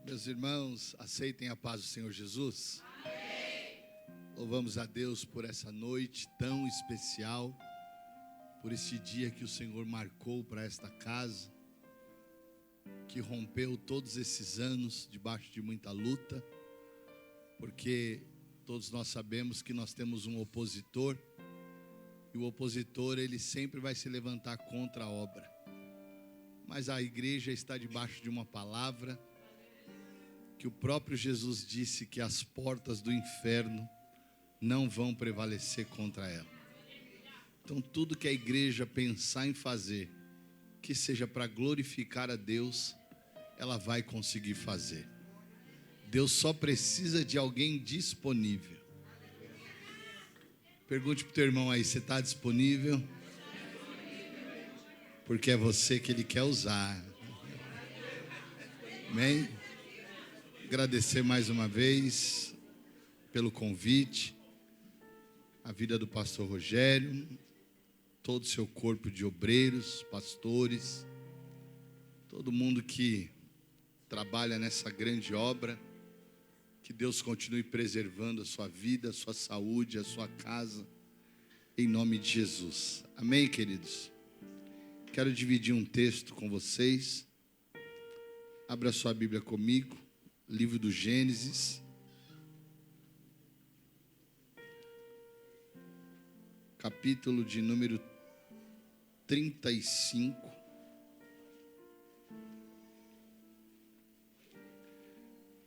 Meus irmãos, aceitem a paz do Senhor Jesus. Amém. Louvamos a Deus por essa noite tão especial, por esse dia que o Senhor marcou para esta casa, que rompeu todos esses anos debaixo de muita luta, porque todos nós sabemos que nós temos um opositor, e o opositor ele sempre vai se levantar contra a obra. Mas a igreja está debaixo de uma palavra que o próprio Jesus disse que as portas do inferno não vão prevalecer contra ela. Então tudo que a igreja pensar em fazer, que seja para glorificar a Deus, ela vai conseguir fazer. Deus só precisa de alguém disponível. Pergunte para o teu irmão aí, você está disponível? Porque é você que Ele quer usar. Amém? Agradecer mais uma vez pelo convite, a vida do pastor Rogério, todo o seu corpo de obreiros, pastores, todo mundo que trabalha nessa grande obra, que Deus continue preservando a sua vida, a sua saúde, a sua casa, em nome de Jesus. Amém, queridos? Quero dividir um texto com vocês. Abra sua Bíblia comigo. Livro do Gênesis, capítulo de número 35,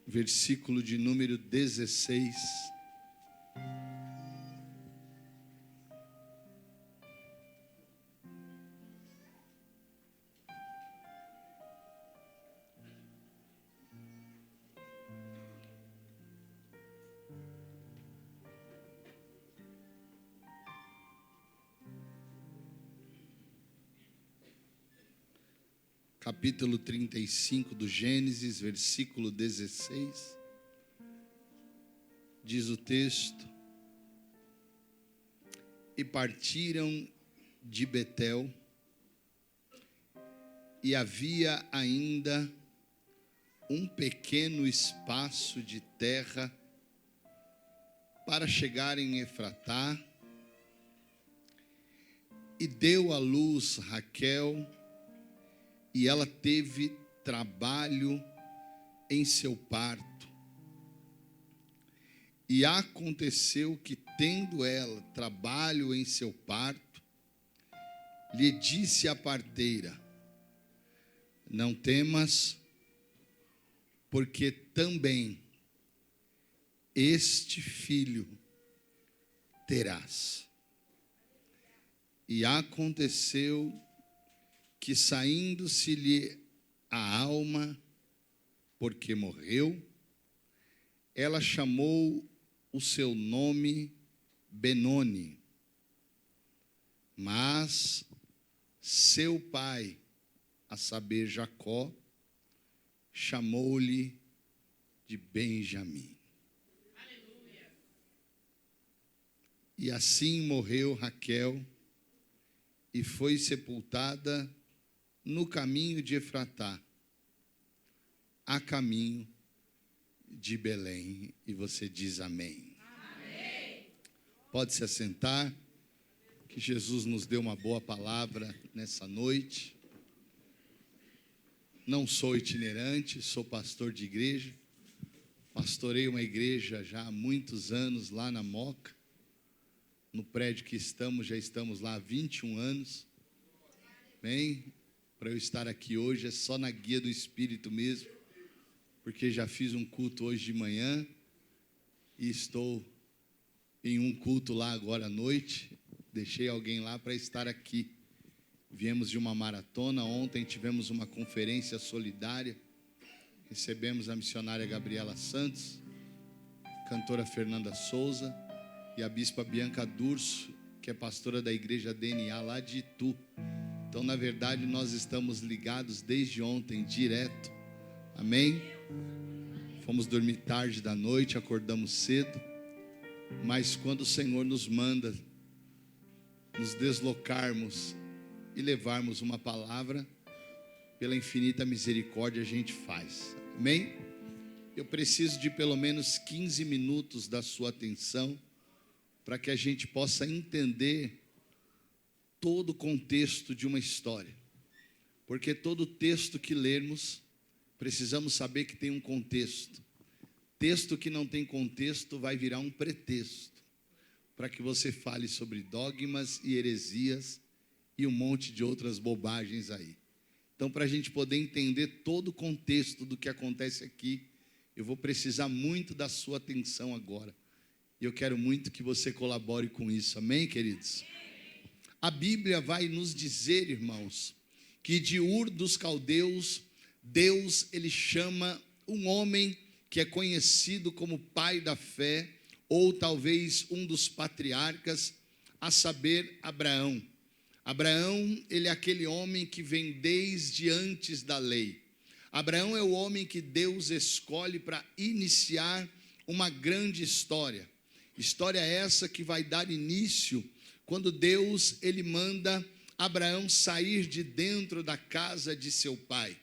versículo de número 16. Capítulo 35 do Gênesis, versículo 16, diz o texto: E partiram de Betel, e havia ainda um pequeno espaço de terra para chegarem em Efratá, e deu à luz Raquel, e ela teve trabalho em seu parto. E aconteceu que, tendo ela trabalho em seu parto, lhe disse a parteira: Não temas, porque também este filho terás. E aconteceu que, saindo-se-lhe a alma, porque morreu, ela chamou o seu nome Benoni. Mas seu pai, a saber Jacó, chamou-lhe de Benjamim. Aleluia. E assim morreu Raquel, e foi sepultada no caminho de Efratá, a caminho de Belém. E você diz amém. Amém. Pode se assentar, que Jesus nos deu uma boa palavra nessa noite. Não sou itinerante, sou pastor de igreja. Pastorei uma igreja já há muitos anos lá na Moca. No prédio que estamos, já estamos lá há 21 anos. Amém? Para eu estar aqui hoje é só na guia do Espírito mesmo, porque já fiz um culto hoje de manhã e estou em um culto lá agora à noite. Deixei alguém lá para estar aqui. Viemos de uma maratona, ontem tivemos uma conferência solidária, recebemos a missionária Gabriela Santos, cantora Fernanda Souza e a bispa Bianca Durso, que é pastora da igreja DNA lá de Itu. Então, na verdade, nós estamos ligados desde ontem, direto. Amém? Fomos dormir tarde da noite, acordamos cedo. Mas quando o Senhor nos manda nos deslocarmos e levarmos uma palavra, pela infinita misericórdia a gente faz. Amém? Eu preciso de pelo menos 15 minutos da sua atenção para que a gente possa entender todo o contexto de uma história. Porque todo texto que lermos, precisamos saber que tem um contexto. Texto que não tem contexto vai virar um pretexto para que você fale sobre dogmas e heresias e um monte de outras bobagens aí. Então, para a gente poder entender todo o contexto do que acontece aqui, eu vou precisar muito da sua atenção agora. E eu quero muito que você colabore com isso. Amém, queridos? A Bíblia vai nos dizer, irmãos, que de Ur dos Caldeus, Deus, ele chama um homem que é conhecido como pai da fé, ou talvez um dos patriarcas, a saber, Abraão. Abraão, ele é aquele homem que vem desde antes da lei. Abraão é o homem que Deus escolhe para iniciar uma grande história. História essa que vai dar início quando Deus, ele manda Abraão sair de dentro da casa de seu pai.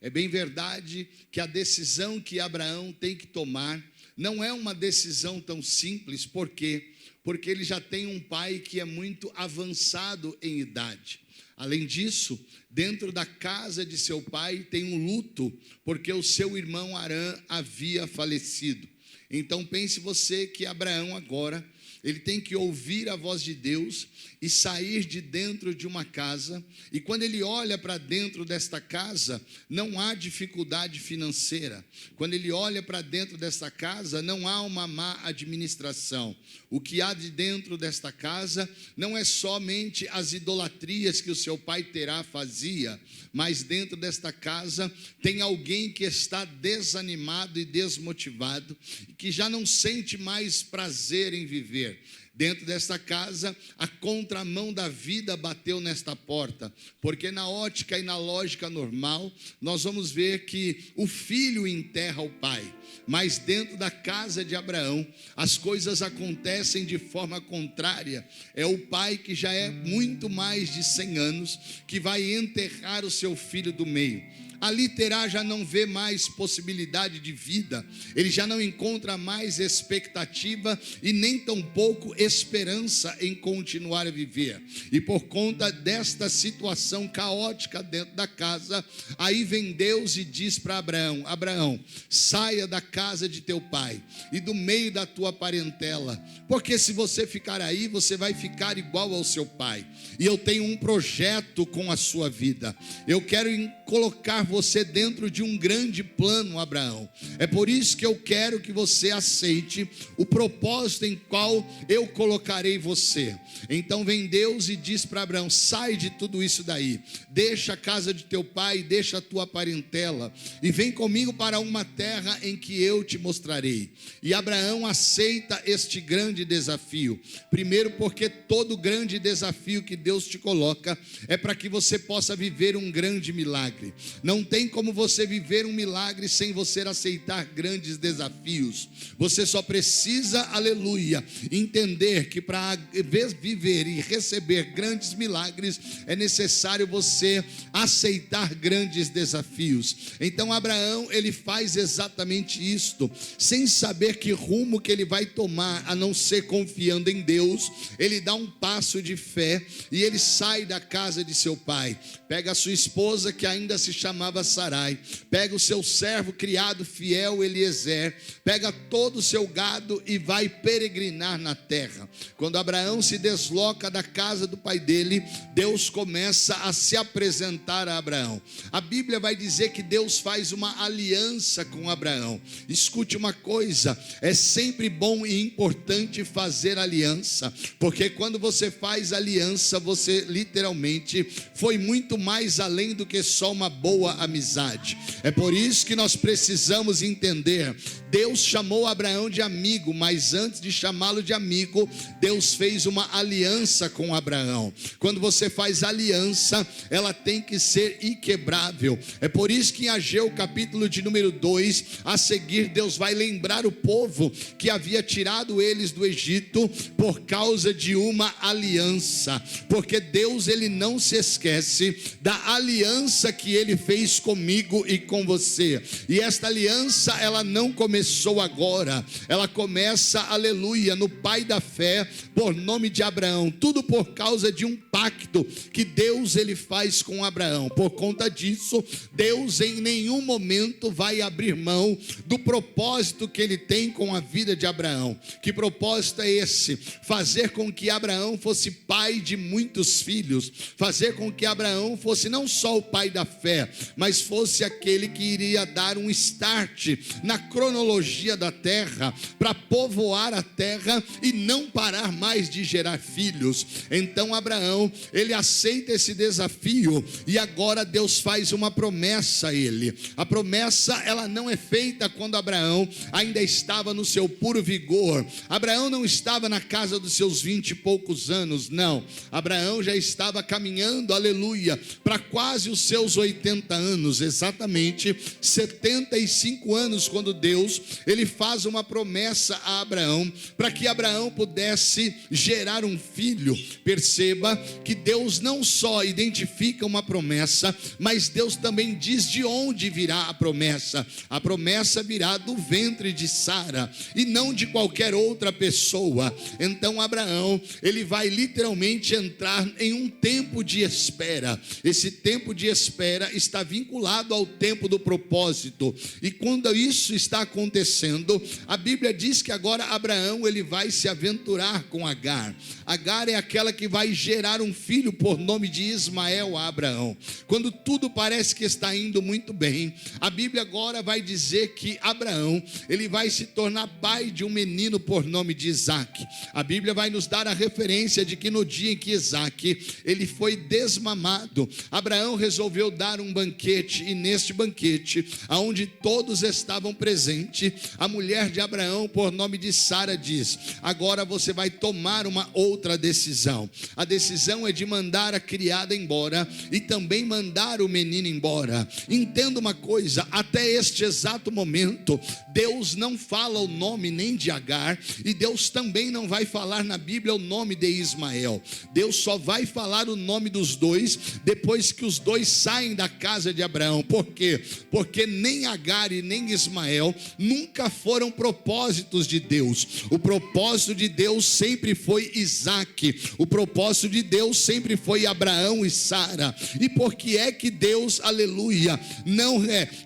É bem verdade que a decisão que Abraão tem que tomar não é uma decisão tão simples. Por quê? Porque ele já tem um pai que é muito avançado em idade. Além disso, dentro da casa de seu pai tem um luto, porque o seu irmão Arã havia falecido. Então pense você que Abraão agora, ele tem que ouvir a voz de Deus e sair de dentro de uma casa. E quando ele olha para dentro desta casa, não há dificuldade financeira. Quando ele olha para dentro desta casa, não há uma má administração. O que há de dentro desta casa não é somente as idolatrias que o seu pai Terá fazia, mas dentro desta casa tem alguém que está desanimado e desmotivado, que já não sente mais prazer em viver. Dentro desta casa, a contramão da vida bateu nesta porta, porque na ótica e na lógica normal, nós vamos ver que o filho enterra o pai, mas dentro da casa de Abraão, as coisas acontecem de forma contrária. É o pai que já é muito mais de 100 anos, que vai enterrar o seu filho do meio. Ali Terá já não vê mais possibilidade de vida, ele já não encontra mais expectativa e nem tampouco esperança em continuar a viver. E por conta desta situação caótica dentro da casa, aí vem Deus e diz para Abraão: Abraão, saia da casa de teu pai e do meio da tua parentela, porque se você ficar aí, você vai ficar igual ao seu pai. E eu tenho um projeto com a sua vida. Eu quero colocar você dentro de um grande plano, Abraão. É por isso que eu quero que você aceite o propósito em qual eu colocarei você. Então vem Deus e diz para Abraão: sai de tudo isso daí, deixa a casa de teu pai, deixa a tua parentela e vem comigo para uma terra em que eu te mostrarei. E Abraão aceita este grande desafio. Primeiro, porque todo grande desafio que Deus te coloca é para que você possa viver um grande milagre. Não tem como você viver um milagre sem você aceitar grandes desafios. Você só precisa, aleluia, entender que para viver e receber grandes milagres é necessário você aceitar grandes desafios. Então Abraão, ele faz exatamente isto, sem saber que rumo que ele vai tomar, a não ser confiando em Deus. Ele dá um passo de fé e ele sai da casa de seu pai, pega a sua esposa, que ainda se chamava Sarai, pega o seu servo criado fiel Eliezer, pega todo o seu gado e vai peregrinar na terra. Quando Abraão se desloca da casa do pai dele, Deus começa a se apresentar a Abraão. A Bíblia vai dizer que Deus faz uma aliança com Abraão. Escute uma coisa, é sempre bom e importante fazer aliança, porque quando você faz aliança, você literalmente foi muito mais além do que só uma boa amizade. É por isso que nós precisamos entender: Deus chamou Abraão de amigo, mas antes de chamá-lo de amigo, Deus fez uma aliança com Abraão. Quando você faz aliança, ela tem que ser inquebrável. É por isso que em Ageu capítulo de número 2, a seguir Deus vai lembrar o povo que havia tirado eles do Egito por causa de uma aliança, porque Deus, ele não se esquece da aliança que ele fez comigo e com você. E esta aliança, ela não começou agora, ela começa, aleluia, no pai da fé, por nome de Abraão, tudo por causa de um pacto que Deus, ele faz com Abraão. Por conta disso, Deus em nenhum momento vai abrir mão do propósito que ele tem com a vida de Abraão. Que propósito é esse? Fazer com que Abraão fosse pai de muitos filhos, fazer com que Abraão fosse não só o pai da fé, mas fosse aquele que iria dar um start na cronologia da terra, para povoar a terra e não parar mais de gerar filhos. Então Abraão, ele aceita esse desafio, e agora Deus faz uma promessa a ele. A promessa, ela não é feita quando Abraão ainda estava no seu puro vigor. Abraão não estava na casa dos seus 20 e poucos anos, não. Abraão já estava caminhando, aleluia, para quase os seus 80 anos, exatamente 75 anos, quando Deus, ele faz uma promessa a Abraão, para que Abraão pudesse gerar um filho. Perceba que Deus não só identifica uma promessa, mas Deus também diz de onde virá a promessa. A promessa virá do ventre de Sara, e não de qualquer outra pessoa. Então Abraão, ele vai literalmente entrar em um tempo de espera. Esse tempo de espera está vinculado ao tempo do propósito, e quando isso está acontecendo, a Bíblia diz que agora Abraão, ele vai se aventurar com Agar. Agar é aquela que vai gerar um filho por nome de Ismael a Abraão. Quando tudo parece que está indo muito bem, a Bíblia agora vai dizer que Abraão, ele vai se tornar pai de um menino por nome de Isaque. A Bíblia vai nos dar a referência de que no dia em que Isaque, ele foi desmamado, Abraão resolveu dar um banquete, e neste banquete, aonde todos estavam presentes, a mulher de Abraão, por nome de Sara, diz: agora você vai tomar uma outra decisão. A decisão é de mandar a criada embora e também mandar o menino embora. Entenda uma coisa, até este exato momento, Deus não fala o nome nem de Agar, e Deus também não vai falar na Bíblia o nome de Ismael. Deus só vai falar o nome dos dois depois que os dois saem da casa de Abraão. Por quê? Porque nem Agar e nem Ismael nunca foram propósitos de Deus. O propósito de Deus sempre foi Isaque. O propósito de Deus sempre foi Abraão e Sara. E por que é que Deus, aleluia,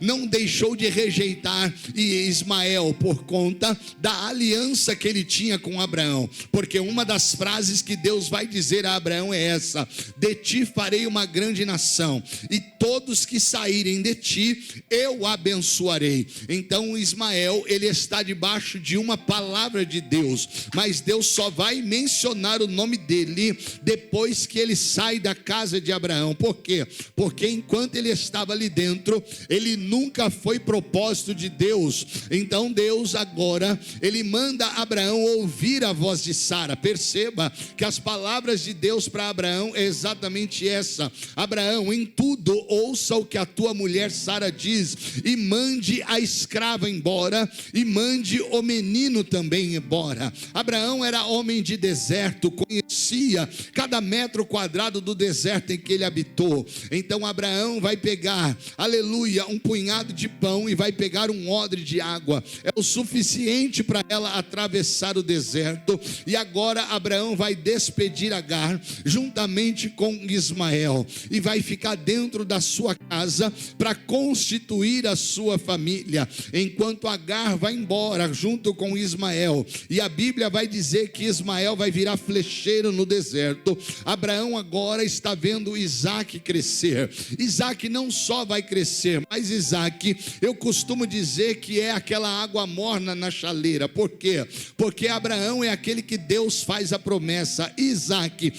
não deixou de rejeitar Ismael? Por conta da aliança que ele tinha com Abraão. Porque uma das frases que Deus vai dizer a Abraão é essa: de ti farei uma grande nação, e todos que saírem de ti eu abençoarei. Então Ismael, ele está debaixo de uma palavra de Deus, mas Deus só vai mencionar o nome dele depois que ele sai da casa de Abraão. Por quê? Porque enquanto ele estava ali dentro, ele nunca foi propósito de Deus. Então Deus agora, ele manda Abraão ouvir a voz de Sara. Perceba que as palavras de Deus para Abraão é exatamente essa: Abraão, em tudo ouça o que a tua mulher Sara diz, e mande a escrava embora, e mande o menino também embora. Abraão era homem de deserto, conhecia cada metro quadrado do deserto em que ele habitou. Então Abraão vai pegar, aleluia, um punhado de pão e vai pegar um odre de água. É o suficiente para ela atravessar o deserto. E agora Abraão vai despedir Agar juntamente com Ismael, e vai ficar dentro da sua casa para constituir a sua família, enquanto Agar vai embora junto com Ismael. E a Bíblia vai dizer que Ismael vai virar flecheiro no deserto. Abraão agora está vendo Isaque crescer. Isaque não só vai crescer, mas Isaque, eu costumo dizer que é aquela água morna na chaleira. Por quê? Porque Abraão é aquele que Deus faz a promessa. Isaque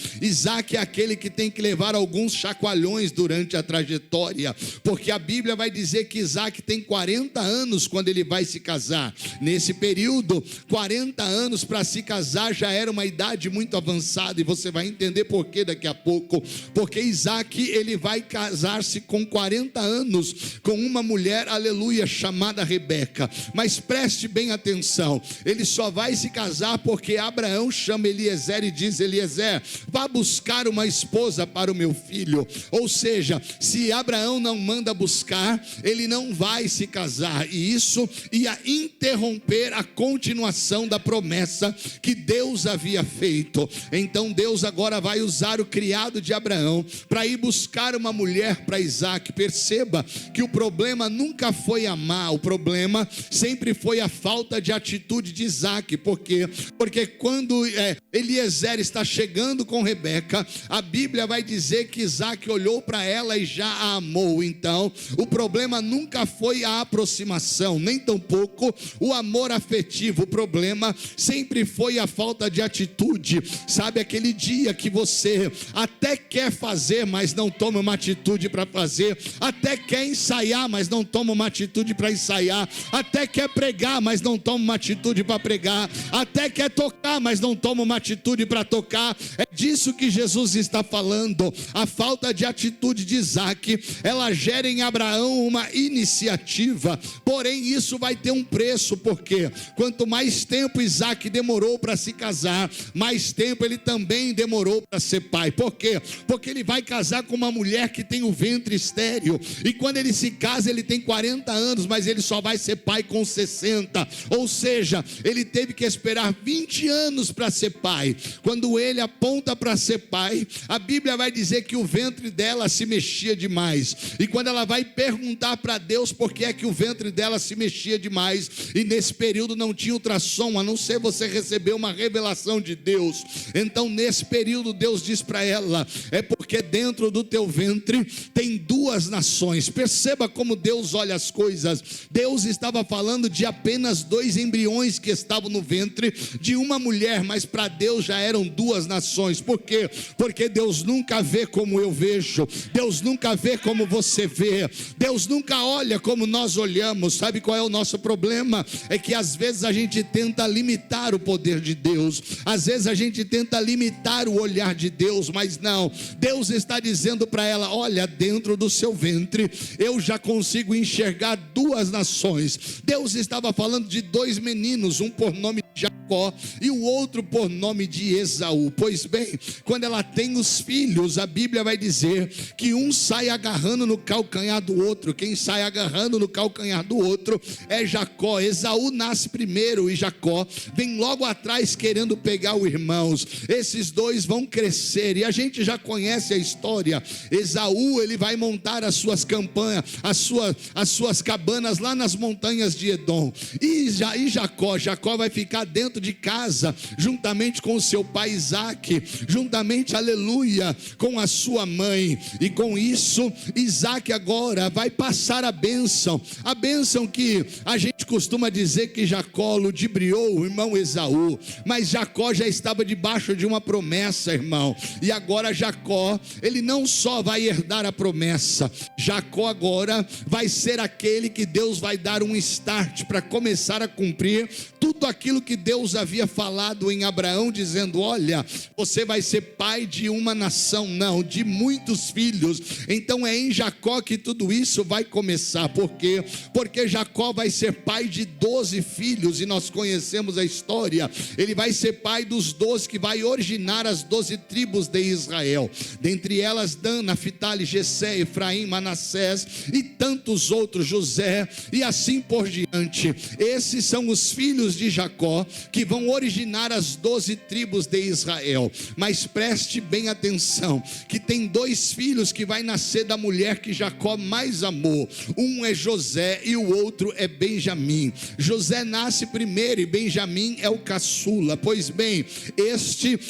é aquele que tem que levar alguns chacoalhões durante a trajetória, porque a Bíblia vai dizer que Isaque tem 40 anos quando ele vai vai se casar. Nesse período, 40 anos para se casar já era uma idade muito avançada, e você vai entender por que daqui a pouco. Porque Isaac, ele vai casar-se com 40 anos com uma mulher, aleluia, chamada Rebeca. Mas preste bem atenção, ele só vai se casar porque Abraão chama Eliezer e diz: Eliezer, vá buscar uma esposa para o meu filho. Ou seja, se Abraão não manda buscar, ele não vai se casar, e isso ia interromper a continuação da promessa que Deus havia feito. Então Deus agora vai usar o criado de Abraão para ir buscar uma mulher para Isaac. Perceba que o problema nunca foi amar, o problema sempre foi a falta de atitude de Isaac. Por quê? Porque quando Eliezer está chegando com Rebeca, a Bíblia vai dizer que Isaac olhou para ela e já a amou. Então o problema nunca foi a aproximação, nem tampouco o amor afetivo. O problema sempre foi a falta de atitude. Sabe aquele dia que você até quer fazer, mas não toma uma atitude para fazer, até quer ensaiar, mas não toma uma atitude para ensaiar, até quer pregar, mas não toma uma atitude para pregar, até quer tocar, mas não toma uma atitude para tocar? É disso que Jesus está falando. A falta de atitude de Isaac, ela gera em Abraão uma iniciativa, porém isso vai ter um preço. Porque quanto mais tempo Isaac demorou para se casar, mais tempo ele também demorou para ser pai. Por quê? Porque ele vai casar com uma mulher que tem o ventre estéril, e quando ele se casa ele tem 40 anos, mas ele só vai ser pai com 60, ou seja, ele teve que esperar 20 anos para ser pai. Quando ele aponta para ser pai, a Bíblia vai dizer que o ventre dela se mexia demais, e quando ela vai perguntar para Deus por que é que o ventre dela se mexia demais, e nesse período não tinha ultrassom, a não ser você receber uma revelação de Deus. Então nesse período Deus diz para ela: é porque dentro do teu ventre tem duas nações. Perceba como Deus olha as coisas. Deus estava falando de apenas 2 embriões que estavam no ventre de uma mulher, mas para Deus já eram 2 nações. Por quê? Porque Deus nunca vê como eu vejo, Deus nunca vê como você vê, Deus nunca olha como nós olhamos. Sabe qual é o nosso problema? É que às vezes a gente tenta limitar o poder de Deus, às vezes a gente tenta limitar o olhar de Deus, mas não. Deus está dizendo para ela: olha, dentro do seu ventre eu já consigo enxergar 2 nações. Deus estava falando de 2 meninos, um por nome de Jacó e o outro por nome de Esaú. Pois bem, quando ela tem os filhos, a Bíblia vai dizer que um sai agarrando no calcanhar do outro. Quem sai agarrando no calcanhar do outro é Jacó. Esaú nasce primeiro e Jacó vem logo atrás querendo pegar os irmãos. Esses 2 vão crescer e a gente já conhece a história. Esaú, ele vai montar as suas campanhas, as suas cabanas lá nas montanhas de Edom. E Jacó vai ficar dentro de casa, juntamente com o seu pai Isaac, juntamente, aleluia, com a sua mãe. E com isso, Isaac agora vai passar a bênção que a gente costuma dizer que Jacó ludibriou o irmão Esaú, mas Jacó já estava debaixo de uma promessa, irmão. E agora Jacó, ele não só vai herdar a promessa, Jacó agora vai ser aquele que Deus vai dar um start para começar a cumprir tudo aquilo que Deus havia falado em Abraão, dizendo: olha, você vai ser pai de uma nação, não, de muitos filhos. Então é em Jacó que tudo isso vai começar. Por quê? Porque Jacó vai ser pai de 12 filhos, e nós conhecemos a história. Ele vai ser pai dos 12 que vai originar as 12 tribos de Israel, dentre elas Dan, Naphtali, Jessé, Efraim, Manassés e tantos outros, José, e assim por diante. Esses são os filhos de Jacó que vão originar as 12 tribos de Israel. Mas preste bem atenção, que tem 2 filhos que vai nascer da mulher que Jacó mais amou. Um é José e o outro é Benjamim. José nasce primeiro e Benjamim é o caçula. Pois bem,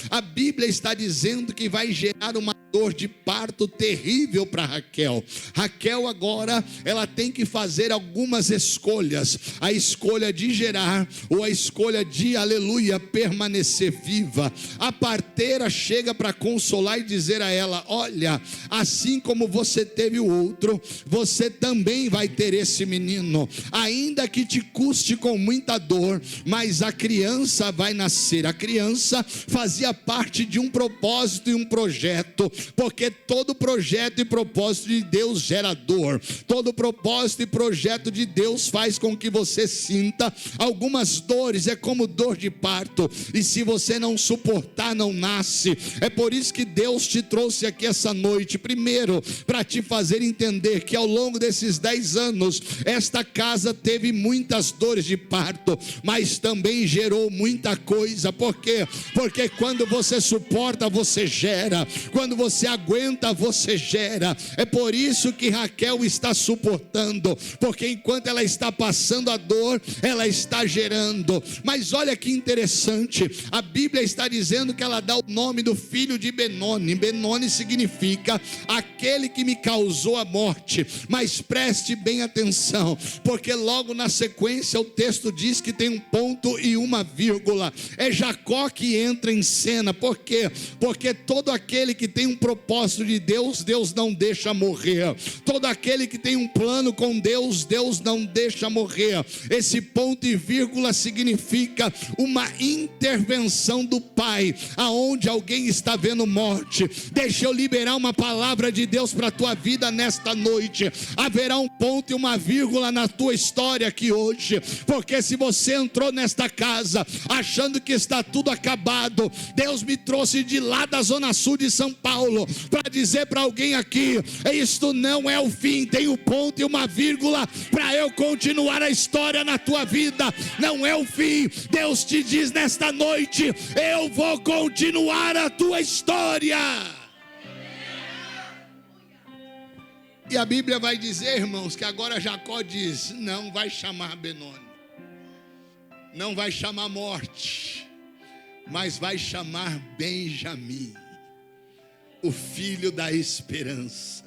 a Bíblia está dizendo que vai gerar uma dor de parto terrível para Raquel. Raquel agora, ela tem que fazer algumas escolhas: a escolha de gerar ou a escolha de, aleluia, permanecer viva. A parteira chega para consolar e dizer a ela: olha, assim como você teve o outro, você também vai ter esse menino, ainda que te custe com muita dor, mas a criança vai nascer. A criança fazia parte de um propósito e um projeto, porque todo projeto e propósito de Deus gera dor. Todo propósito e projeto de Deus faz com que você sinta algumas dores. É como dor de parto, e se você não suportar, não nasce. É por isso que Deus te trouxe aqui essa noite, primeiro para te fazer entender que ao longo desses 10 anos esta casa teve muitas dores de parto, mas também gerou muita coisa. Por quê? Porque quando você suporta, você gera. Quando você aguenta, você gera. É por isso que Raquel está suportando, porque enquanto ela está passando a dor, ela está gerando. Mas olha que interessante, a Bíblia está dizendo que ela dá o nome do filho de Benoni. Benoni significa aquele que me causou a morte. Mas preste bem atenção, porque logo na sequência o texto diz que tem um ponto e uma vírgula. É Jacó que entra em cena. Por quê? Porque todo aquele que tem um propósito de Deus, Deus não deixa morrer. Todo aquele que tem um plano com Deus, Deus não deixa morrer. Esse ponto e vírgula significa uma intervenção do Pai, aonde alguém está vendo morte. Deixa eu liberar uma palavra de Deus para a tua vida nesta noite. Haverá um ponto e uma vírgula na tua história aqui hoje, porque se você entrou nesta casa achando que está tudo acabado, Deus me trouxe de lá da zona sul de São Paulo para dizer para alguém aqui: isto não é o fim, tem um ponto e uma vírgula para eu continuar a história na tua vida. Não é o fim. Deus te diz nesta noite: eu vou continuar a tua história. E a Bíblia vai dizer, irmãos, que agora Jacó diz: não vai chamar Benoni, não vai chamar morte, mas vai chamar Benjamim, o filho da esperança.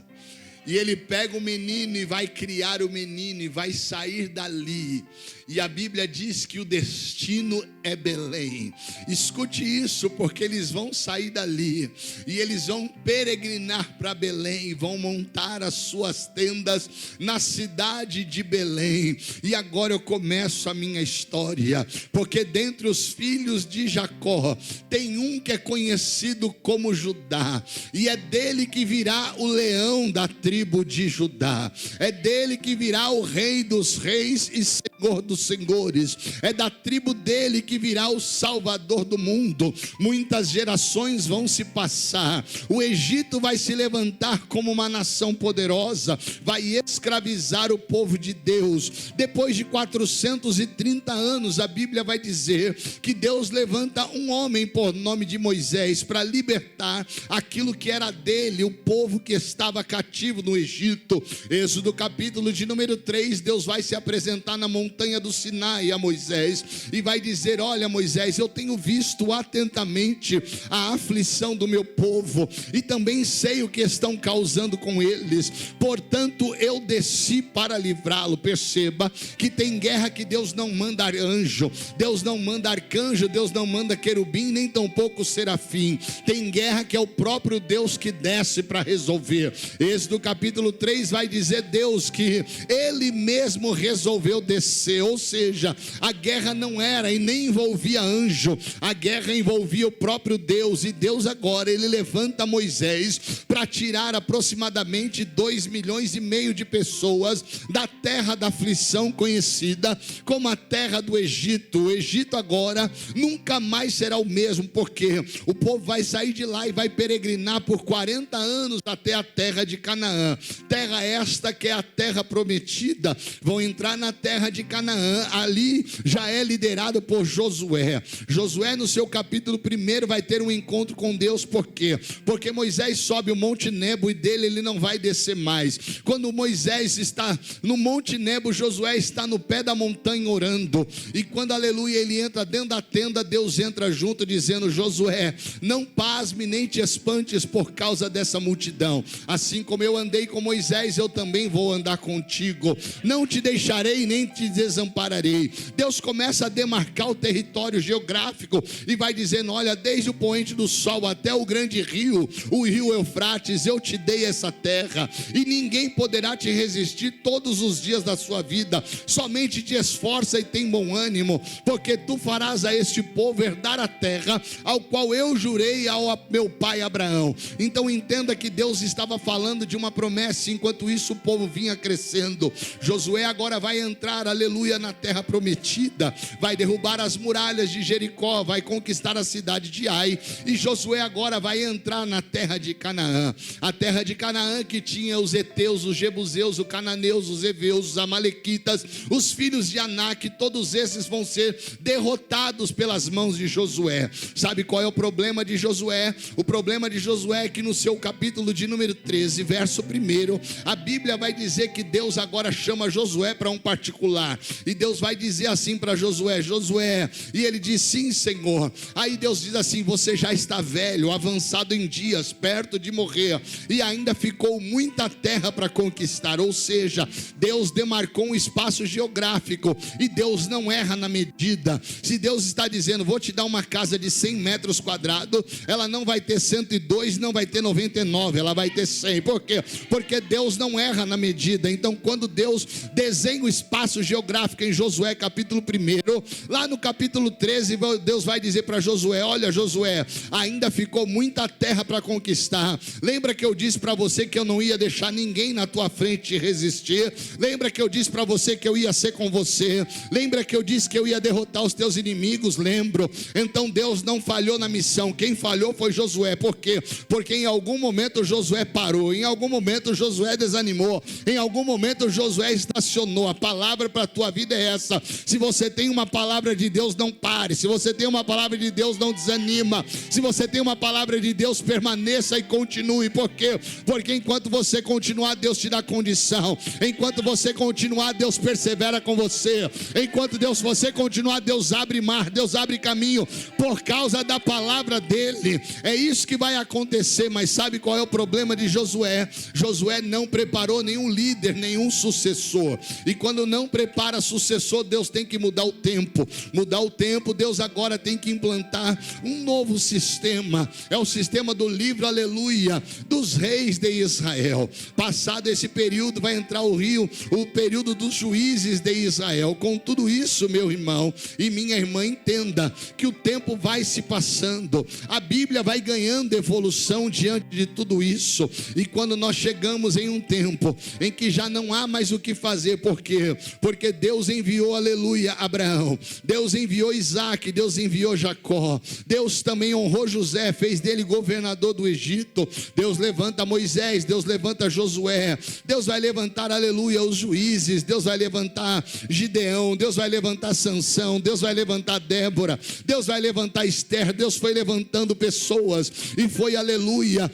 E ele pega o menino e vai criar o menino e vai sair dali. E a Bíblia diz que o destino é Belém. Escute isso, porque eles vão sair dali e eles vão peregrinar para Belém, vão montar as suas tendas na cidade de Belém. E agora eu começo a minha história, porque dentre os filhos de Jacó tem um que é conhecido como Judá, e é dele que virá o leão da tribo de Judá. É dele que virá o rei dos reis e senhor dos senhores. É da tribo dele que virá o salvador do mundo. Muitas gerações vão se passar. O Egito vai se levantar como uma nação poderosa, vai escravizar o povo de Deus. Depois de 430 anos, a Bíblia vai dizer que Deus levanta um homem por nome de Moisés para libertar aquilo que era dele, o povo que estava cativo no Egito. Êxodo capítulo de número 3, Deus vai se apresentar na montanha do Sinai a Moisés e vai dizer: olha, Moisés, eu tenho visto atentamente a aflição do meu povo e também sei o que estão causando com eles, portanto eu desci para livrá-lo. Perceba que tem guerra que Deus não manda anjo, Deus não manda arcanjo, Deus não manda querubim, nem tampouco serafim. Tem guerra que é o próprio Deus que desce para resolver. Êxodo capítulo 3 vai dizer Deus que ele mesmo resolveu descer, ou seja, a guerra não era e nem envolvia anjo, a guerra envolvia o próprio Deus. E Deus agora, ele levanta Moisés para tirar aproximadamente 2,5 milhões de pessoas da terra da aflição, conhecida como a terra do Egito. O Egito agora nunca mais será o mesmo, porque o povo vai sair de lá e vai peregrinar por 40 anos até a terra de Canaã. Canaã. Terra esta que é a terra prometida. Vão entrar na terra de Canaã. Ali já é liderado por Josué. Josué, no seu capítulo 1, vai ter um encontro com Deus. Por quê? Porque Moisés sobe o Monte Nebo e dele ele não vai descer mais. Quando Moisés está no Monte Nebo, Josué está no pé da montanha orando. E quando, aleluia, ele entra dentro da tenda, Deus entra junto dizendo: Josué, não pasme nem te espantes por causa dessa multidão. Assim como eu andei com Moisés, eu também vou andar contigo. Não te deixarei nem te desampararei. Deus começa a demarcar o território geográfico e vai dizendo: olha, desde o poente do sol até o grande rio, o rio Eufrates, eu te dei essa terra e ninguém poderá te resistir todos os dias da sua vida. Somente te esforça e tem bom ânimo, porque tu farás a este povo herdar a terra ao qual eu jurei ao meu pai Abraão. Então entenda que Deus estava falando de uma promessa. Enquanto isso o povo vinha crescendo. Josué agora vai entrar, aleluia, na terra prometida, vai derrubar as muralhas de Jericó, vai conquistar a cidade de Ai, e Josué agora vai entrar na terra de Canaã. A terra de Canaã que tinha os heteus, os jebuseus, os cananeus, os heveus, os amalequitas, os filhos de Anak. Todos esses vão ser derrotados pelas mãos de Josué. Sabe qual é o problema de Josué? O problema de Josué é que no seu capítulo de número 13, verso 1, a Bíblia vai dizer que Deus agora chama Josué para um particular, e Deus vai dizer assim para Josué: Josué, e ele diz: sim, Senhor. Aí Deus diz assim: você já está velho, avançado em dias, perto de morrer, e ainda ficou muita terra para conquistar. Ou seja, Deus demarcou um espaço geográfico, e Deus não erra na medida. Se Deus está dizendo: vou te dar uma casa de 100 metros quadrados, ela não vai ter 102, não vai ter 99, ela vai ter 100. Por quê? Porque Deus não erra na medida. Então quando Deus desenha o espaço geográfico em Josué capítulo 1, lá no capítulo 13, Deus vai dizer para Josué: olha, Josué, ainda ficou muita terra para conquistar. Lembra que eu disse para você que eu não ia deixar ninguém na tua frente te resistir? Lembra que eu disse para você que eu ia ser com você? Lembra que eu disse que eu ia derrotar os teus inimigos? Lembro. Então Deus não falhou na missão. Quem falhou foi Josué. Por quê? Porque em algum momento Josué parou, em algum momento Josué desanimou, em algum momento Josué estacionou. A palavra para a tua vida é essa: se você tem uma palavra de Deus, não pare. Se você tem uma palavra de Deus, não desanima. Se você tem uma palavra de Deus, permaneça e continue. Por quê? Porque enquanto você continuar, Deus te dá condição. Enquanto você continuar, Deus persevera com você. Enquanto você continuar, Deus abre mar, Deus abre caminho, por causa da palavra dele. É isso que vai acontecer. Mas sabe qual é o problema de Josué? Josué não preparou nenhum líder, nenhum sucessor. E quando não prepara sucessor, Deus tem que mudar o tempo. Mudar o tempo, Deus agora tem que implantar um novo sistema. É o sistema do livro, aleluia, dos reis de Israel. Passado esse período, vai entrar o período dos juízes de Israel. Com tudo isso, meu irmão e minha irmã, entenda que o tempo vai se passando, a Bíblia vai ganhando evolução diante de tudo isso. E quando nós chegamos em um tempo em que já não há mais o que fazer, por quê? Porque Deus enviou, aleluia, Abraão, Deus enviou Isaac, Deus enviou Jacó, Deus também honrou José, fez dele governador do Egito. Deus levanta Moisés, Deus levanta Josué, Deus vai levantar, aleluia, os juízes, Deus vai levantar Gideão, Deus vai levantar Sansão, Deus vai levantar Débora, Deus vai levantar Esther. Deus foi levantando pessoas e foi, aleluia,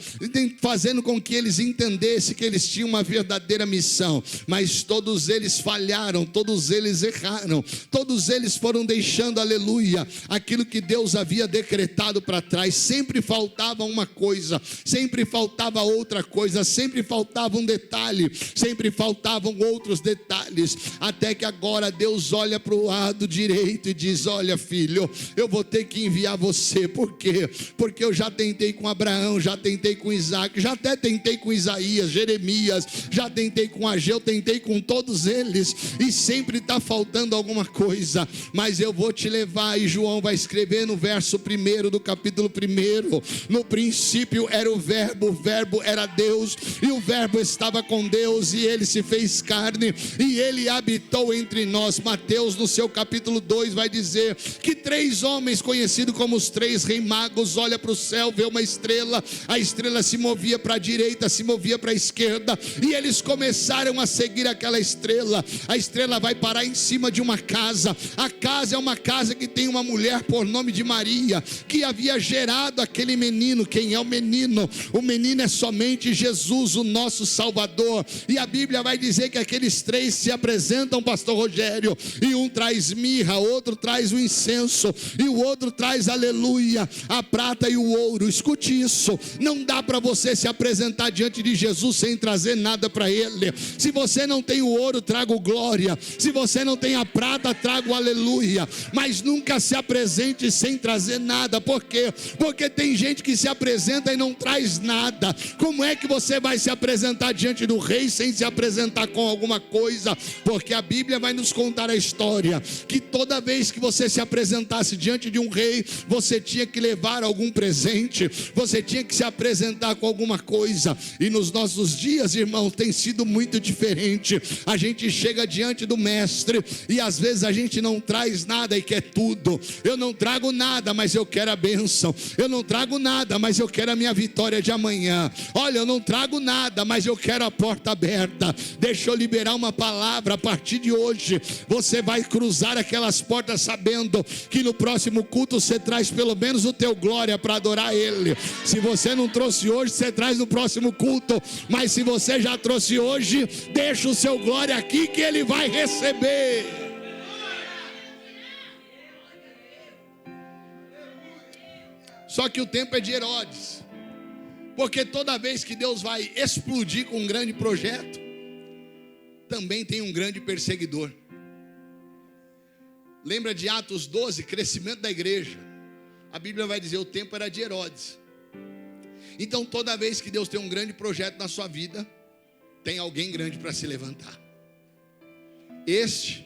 fazendo com que eles entendessem que eles tinham uma verdadeira missão. Mas todos eles falharam, todos eles erraram, todos eles foram deixando, aleluia, aquilo que Deus havia decretado para trás. Sempre faltava uma coisa, sempre faltava outra coisa, sempre faltava um detalhe, sempre faltavam outros detalhes, até que agora Deus olha para o lado direito e diz: olha, filho, eu vou ter que enviar você. Por quê? Porque eu já tentei com Abraão, já tentei com Isaac, já até tentei com Isaías, Jeremias, já tentei com Ageu, tentei com todos eles, e sempre está faltando alguma coisa, mas eu vou te levar. E João vai escrever no verso 1 do capítulo 1: no princípio era o verbo era Deus, e o verbo estava com Deus, e ele se fez carne, e ele habitou entre nós. Mateus, no seu capítulo 2, vai dizer que 3 homens conhecidos como os 3 reis magos olha para o céu, vê uma estrela, a estrela se movia para a direita, se movia para a esquerda, e eles começaram a seguir aquela estrela. A estrela vai parar em cima de uma casa. A casa é uma casa que tem uma mulher por nome de Maria, que havia gerado aquele menino. Quem é o menino? O menino é somente Jesus, o nosso Salvador. E a Bíblia vai dizer que aqueles três se apresentam, pastor Rogério, e um traz mirra, outro traz o incenso, e o outro traz, aleluia, a prata e o ouro. Escute isso, não dá para você se apresentar diante de Jesus sem trazer nada para Ele. Se você não tem o ouro, traga o glória. Se você não tem a prata, traga o aleluia. Mas nunca se apresente sem trazer nada. Por quê? Porque tem gente que se apresenta e não traz nada. Como é que você vai se apresentar diante do rei sem se apresentar com alguma coisa? Porque a Bíblia vai nos contar a história que toda vez que você se apresentasse diante de um rei, você tinha que levar algum presente, você tinha que se apresentar com alguma coisa. E nos nossos dias, irmãos, tem sido muito diferente. A gente chega diante do mestre e às vezes a gente não traz nada e quer tudo. Eu não trago nada, mas eu quero a bênção. Eu não trago nada, mas eu quero a minha vitória de amanhã. Olha, eu não trago nada, mas eu quero a porta aberta. Deixa eu liberar uma palavra. A partir de hoje você vai cruzar aquelas portas sabendo que no próximo culto você traz pelo menos o teu glória para adorar Ele. Se você não trouxe hoje, você traz no próximo culto. Mas se você já trouxe hoje, deixa o seu glória aqui que Ele vai receber. Só que o tempo é de Herodes, porque toda vez que Deus vai explodir com um grande projeto, também tem um grande perseguidor. Lembra de Atos 12, crescimento da igreja? A Bíblia vai dizer, o tempo era de Herodes. Então toda vez que Deus tem um grande projeto na sua vida, tem alguém grande para se levantar. Este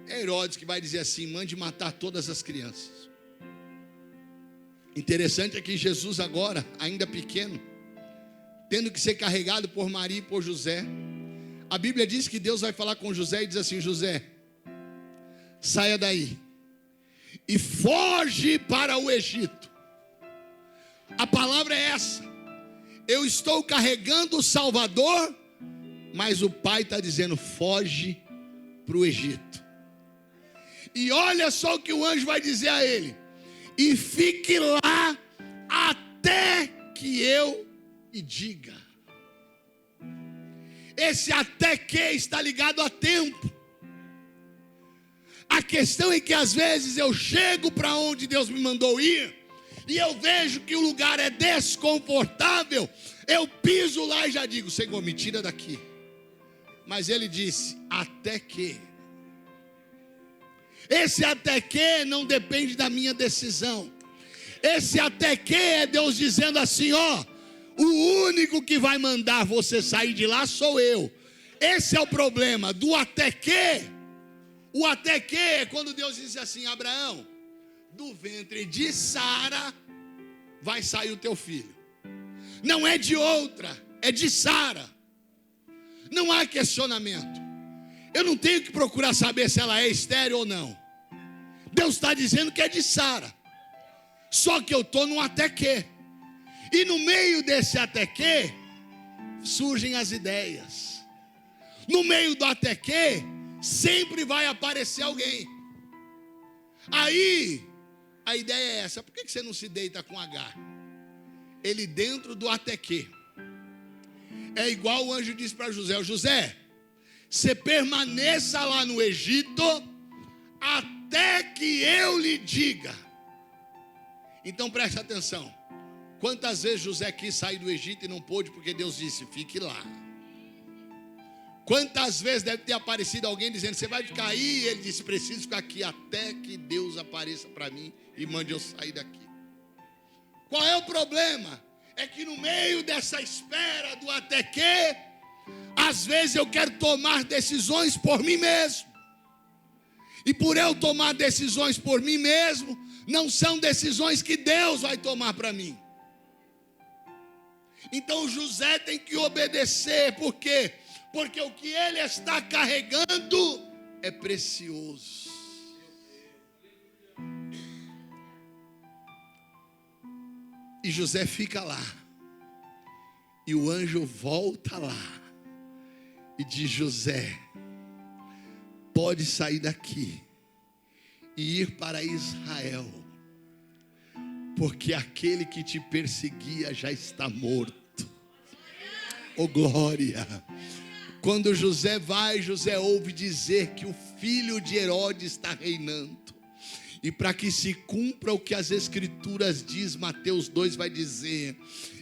é Herodes, que vai dizer assim, mande matar todas as crianças. Interessante é que Jesus agora, ainda pequeno, tendo que ser carregado por Maria e por José, a Bíblia diz que Deus vai falar com José e diz assim, José, saia daí e foge para o Egito. A palavra é essa, eu estou carregando o Salvador, mas o pai está dizendo, foge para o Egito. E olha só o que o anjo vai dizer a ele, e fique lá até que eu lhe diga. Esse até que está ligado a tempo. A questão é que às vezes eu chego para onde Deus me mandou ir, e eu vejo que o lugar é desconfortável, eu piso lá e já digo, Senhor, me tira daqui. Mas Ele disse, até que. Esse até que não depende da minha decisão. Esse até que é Deus dizendo assim, ó, o único que vai mandar você sair de lá sou eu. Esse é o problema do até que. O até que é quando Deus diz assim, Abraão, do ventre de Sara vai sair o teu filho. Não é de outra, é de Sara. Não há questionamento. Eu não tenho que procurar saber se ela é estéril ou não. Deus está dizendo que é de Sara. Só que eu estou no até que. E no meio desse até que, surgem as ideias. No meio do até que, sempre vai aparecer alguém. Aí, a ideia é essa. Por que você não se deita com H? Ele dentro do até que. É igual o anjo disse para José, José, você permaneça lá no Egito até que eu lhe diga. Então preste atenção. Quantas vezes José quis sair do Egito e não pôde porque Deus disse, fique lá. Quantas vezes deve ter aparecido alguém dizendo, você vai ficar aí? E ele disse, preciso ficar aqui até que Deus apareça para mim e mande eu sair daqui. Qual é o problema? É que no meio dessa espera do até que, às vezes eu quero tomar decisões por mim mesmo. E por eu tomar decisões por mim mesmo, não são decisões que Deus vai tomar para mim. Então José tem que obedecer. Por quê? Porque o que ele está carregando é precioso. E José fica lá. E o anjo volta lá e diz: José, pode sair daqui e ir para Israel, porque aquele que te perseguia já está morto. Oh glória! Quando José vai, José ouve dizer que o filho de Herodes está reinando. E para que se cumpra o que as escrituras diz, Mateus 2 vai dizer: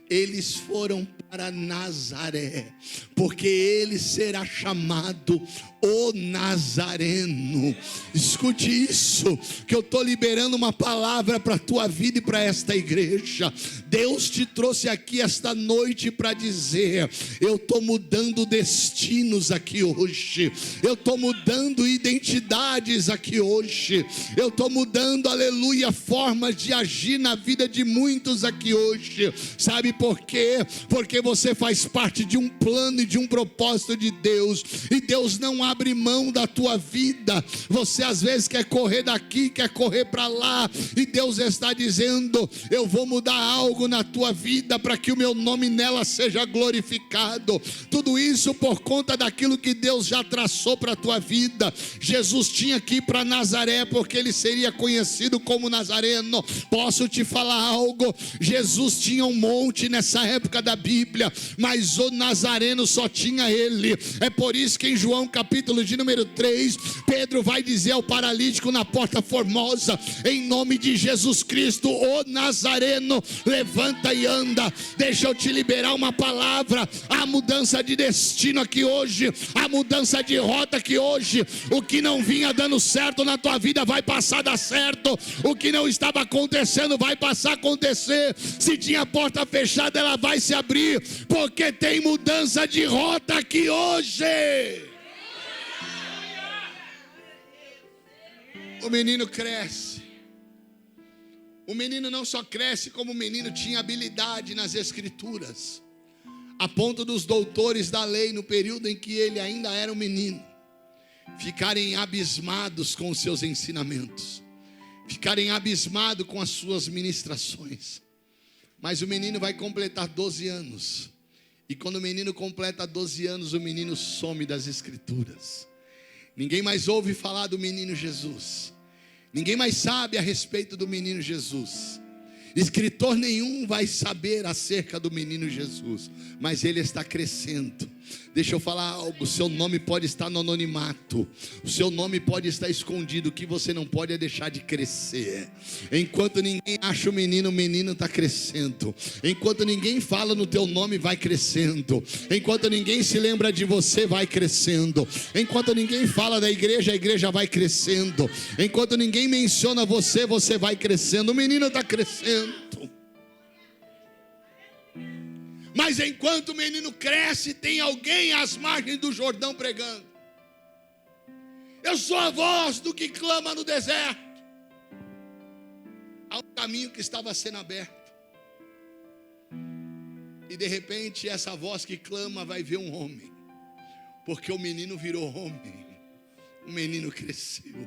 eles foram para Nazaré, porque ele será chamado o Nazareno. Escute isso, que eu estou liberando uma palavra para a tua vida e para esta igreja. Deus te trouxe aqui esta noite para dizer: eu estou mudando destinos aqui hoje, eu estou mudando identidades aqui hoje, eu estou mudando, aleluia, formas de agir na vida de muitos aqui hoje. Sabe por quê? Porque você faz parte de um plano e de um propósito de Deus, e Deus não abre mão da tua vida. Você às vezes quer correr daqui, quer correr para lá, e Deus está dizendo: eu vou mudar algo na tua vida para que o meu nome nela seja glorificado. Tudo isso por conta daquilo que Deus já traçou para a tua vida. Jesus tinha que ir para Nazaré porque ele seria conhecido como Nazareno. Posso te falar algo? Jesus tinha um monte nessa época da Bíblia, mas o Nazareno só tinha ele. É por isso que em João capítulo de número 3, Pedro vai dizer ao paralítico na porta formosa: em nome de Jesus Cristo, o Nazareno, levanta e anda. Deixa eu te liberar uma palavra: a mudança de destino aqui hoje, a mudança de rota aqui hoje. O que não vinha dando certo na tua vida vai passar a dar certo. O que não estava acontecendo vai passar a acontecer. Se tinha porta fechada, ela vai se abrir, porque tem mudança de rota aqui hoje. O menino cresce. O menino não só cresce, como o menino tinha habilidade nas escrituras, a ponto dos doutores da lei, no período em que ele ainda era um menino, ficarem abismados com os seus ensinamentos, ficarem abismados com as suas ministrações. Mas o menino vai completar 12 anos. E quando o menino completa 12 anos, o menino some das escrituras. Ninguém mais ouve falar do menino Jesus. Ninguém mais sabe a respeito do menino Jesus. Escritor nenhum vai saber acerca do menino Jesus, mas ele está crescendo. Deixa eu falar algo: o seu nome pode estar no anonimato, o seu nome pode estar escondido. O que você não pode é deixar de crescer. Enquanto ninguém acha o menino está crescendo. Enquanto ninguém fala no teu nome, vai crescendo. Enquanto ninguém se lembra de você, vai crescendo. Enquanto ninguém fala da igreja, a igreja vai crescendo. Enquanto ninguém menciona você, você vai crescendo. O menino está crescendo. Mas enquanto o menino cresce, tem alguém às margens do Jordão pregando: eu sou a voz do que clama no deserto. Há um caminho que estava sendo aberto, e de repente essa voz que clama vai ver um homem, porque o menino virou homem, o menino cresceu.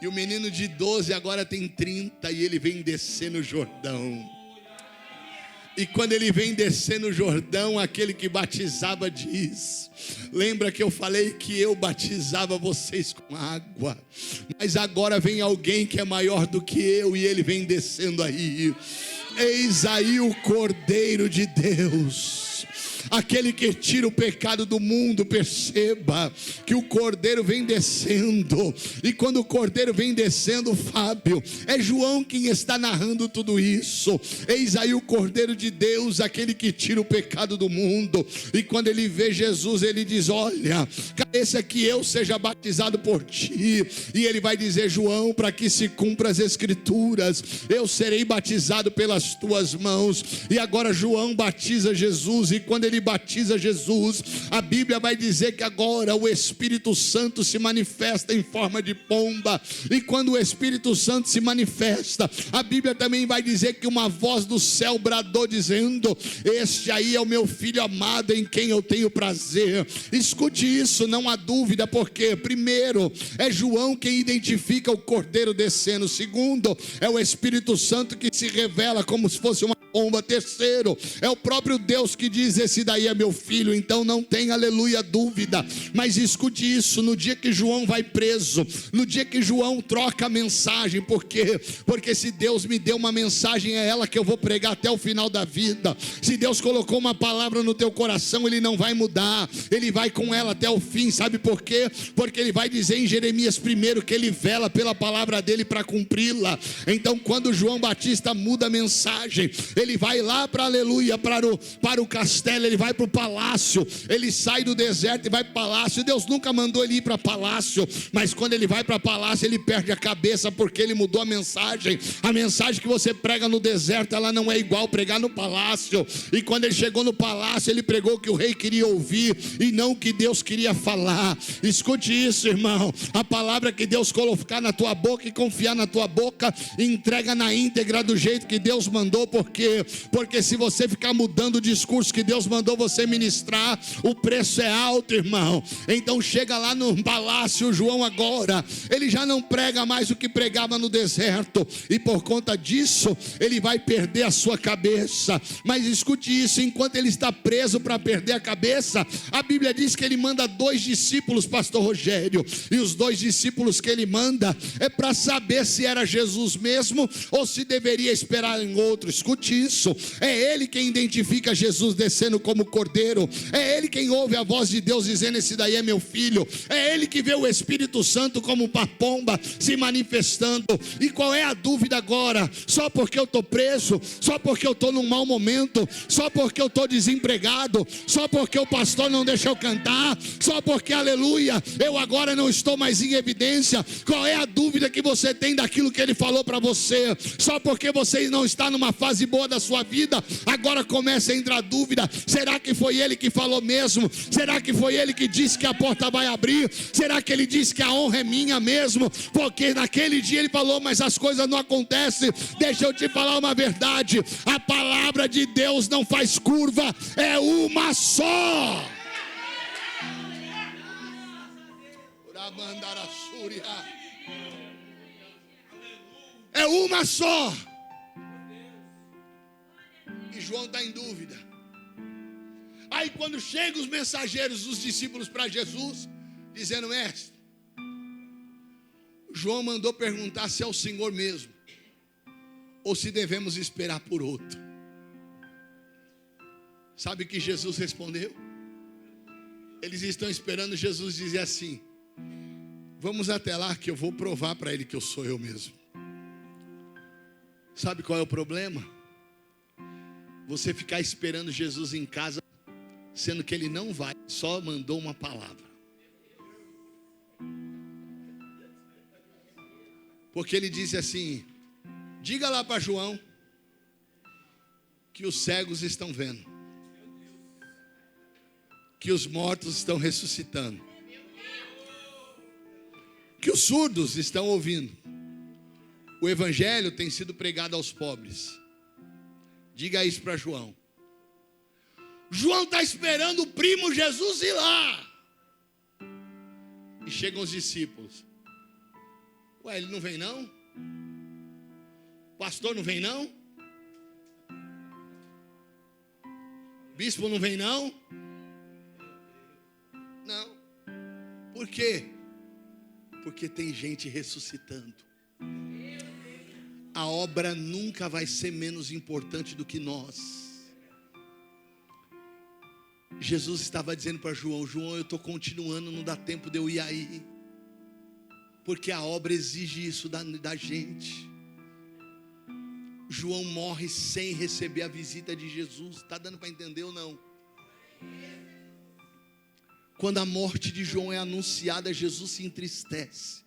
E o menino de 12 agora tem 30, e ele vem descer no Jordão. E quando ele vem descer no Jordão, aquele que batizava diz: lembra que eu falei que eu batizava vocês com água, mas agora vem alguém que é maior do que eu, e ele vem descendo aí. Eis aí o Cordeiro de Deus, aquele que tira o pecado do mundo. Perceba que o Cordeiro vem descendo. E quando o Cordeiro vem descendo, Fábio, é João quem está narrando tudo isso. Eis aí o Cordeiro de Deus, aquele que tira o pecado do mundo. E quando ele vê Jesus, ele diz: olha, esse aqui eu seja batizado por ti. E ele vai dizer: João, para que se cumpra as escrituras, eu serei batizado pelas tuas mãos. E agora João batiza Jesus, e quando ele batiza Jesus, a Bíblia vai dizer que agora o Espírito Santo se manifesta em forma de pomba. E quando o Espírito Santo se manifesta, a Bíblia também vai dizer que uma voz do céu bradou dizendo: este aí é o meu filho amado, em quem eu tenho prazer. Escute isso, não há dúvida, porque primeiro é João quem identifica o Cordeiro descendo. Segundo, é o Espírito Santo que se revela como se fosse uma pomba. Terceiro, é o próprio Deus que diz: esse daí é meu filho. Então não tem, aleluia, dúvida. Mas escute isso: no dia que João vai preso, no dia que João troca a mensagem, por quê? Porque se Deus me deu uma mensagem, é ela que eu vou pregar até o final da vida. Se Deus colocou uma palavra no teu coração, Ele não vai mudar, Ele vai com ela até o fim. Sabe por quê? Porque Ele vai dizer em Jeremias 1 que Ele vela pela palavra dEle para cumpri-la. Então quando João Batista muda a mensagem, ele vai lá para, aleluia, para o castelo, ele vai para o palácio, ele sai do deserto e vai para o palácio. Deus nunca mandou ele ir para palácio, mas quando ele vai para palácio, ele perde a cabeça, porque ele mudou a mensagem. A mensagem que você prega no deserto, ela não é igual pregar no palácio. E quando ele chegou no palácio, ele pregou o que o rei queria ouvir e não o que Deus queria falar. Escute isso, irmão: a palavra que Deus colocar na tua boca e confiar na tua boca, entrega na íntegra do jeito que Deus mandou. Por quê? Porque se você ficar mudando o discurso que Deus mandou você ministrar, o preço é alto, irmão. Então chega lá no palácio, João agora, ele já não prega mais o que pregava no deserto, e por conta disso, ele vai perder a sua cabeça. Mas escute isso: enquanto ele está preso para perder a cabeça, a Bíblia diz que ele manda 2 discípulos, pastor Rogério, e os 2 discípulos que ele manda é para saber se era Jesus mesmo ou se deveria esperar em outro. Escute isso: é ele quem identifica Jesus descendo como cordeiro, é ele quem ouve a voz de Deus dizendo: esse daí é meu filho, é ele que vê o Espírito Santo como uma pomba se manifestando. E qual é a dúvida agora? Só porque eu estou preso, só porque eu estou num mau momento, só porque eu estou desempregado, só porque o pastor não deixa eu cantar, só porque, aleluia, eu agora não estou mais em evidência? Qual é a dúvida que você tem daquilo que ele falou para você? Só porque você não está numa fase boa da sua vida, agora começa a entrar dúvida: será que foi ele que falou mesmo? Será que foi ele que disse que a porta vai abrir? Será que ele disse que a honra é minha mesmo? Porque naquele dia ele falou, mas as coisas não acontecem. Deixa eu te falar uma verdade: a palavra de Deus não faz curva, é uma só. É uma só. E João está em dúvida. Aí quando chegam os mensageiros, os discípulos, para Jesus, dizendo: mestre, João mandou perguntar se é o Senhor mesmo, ou se devemos esperar por outro. Sabe o que Jesus respondeu? Eles estão esperando Jesus dizer assim: vamos até lá que eu vou provar para ele que eu sou eu mesmo. Sabe qual é o problema? Você ficar esperando Jesus em casa, sendo que ele não vai, só mandou uma palavra. Porque ele disse assim: diga lá para João que os cegos estão vendo, que os mortos estão ressuscitando, que os surdos estão ouvindo, o evangelho tem sido pregado aos pobres. Diga isso para João. João está esperando o primo Jesus ir lá. E chegam os discípulos: ué, ele não vem não? Pastor não vem não? Bispo não vem não? Não. Por quê? Porque tem gente ressuscitando. A obra nunca vai ser menos importante do que nós. Jesus estava dizendo para João: João, eu estou continuando, não dá tempo de eu ir aí, porque a obra exige isso da gente. João morre sem receber a visita de Jesus. Está dando para entender ou não? Quando a morte de João é anunciada, Jesus se entristece,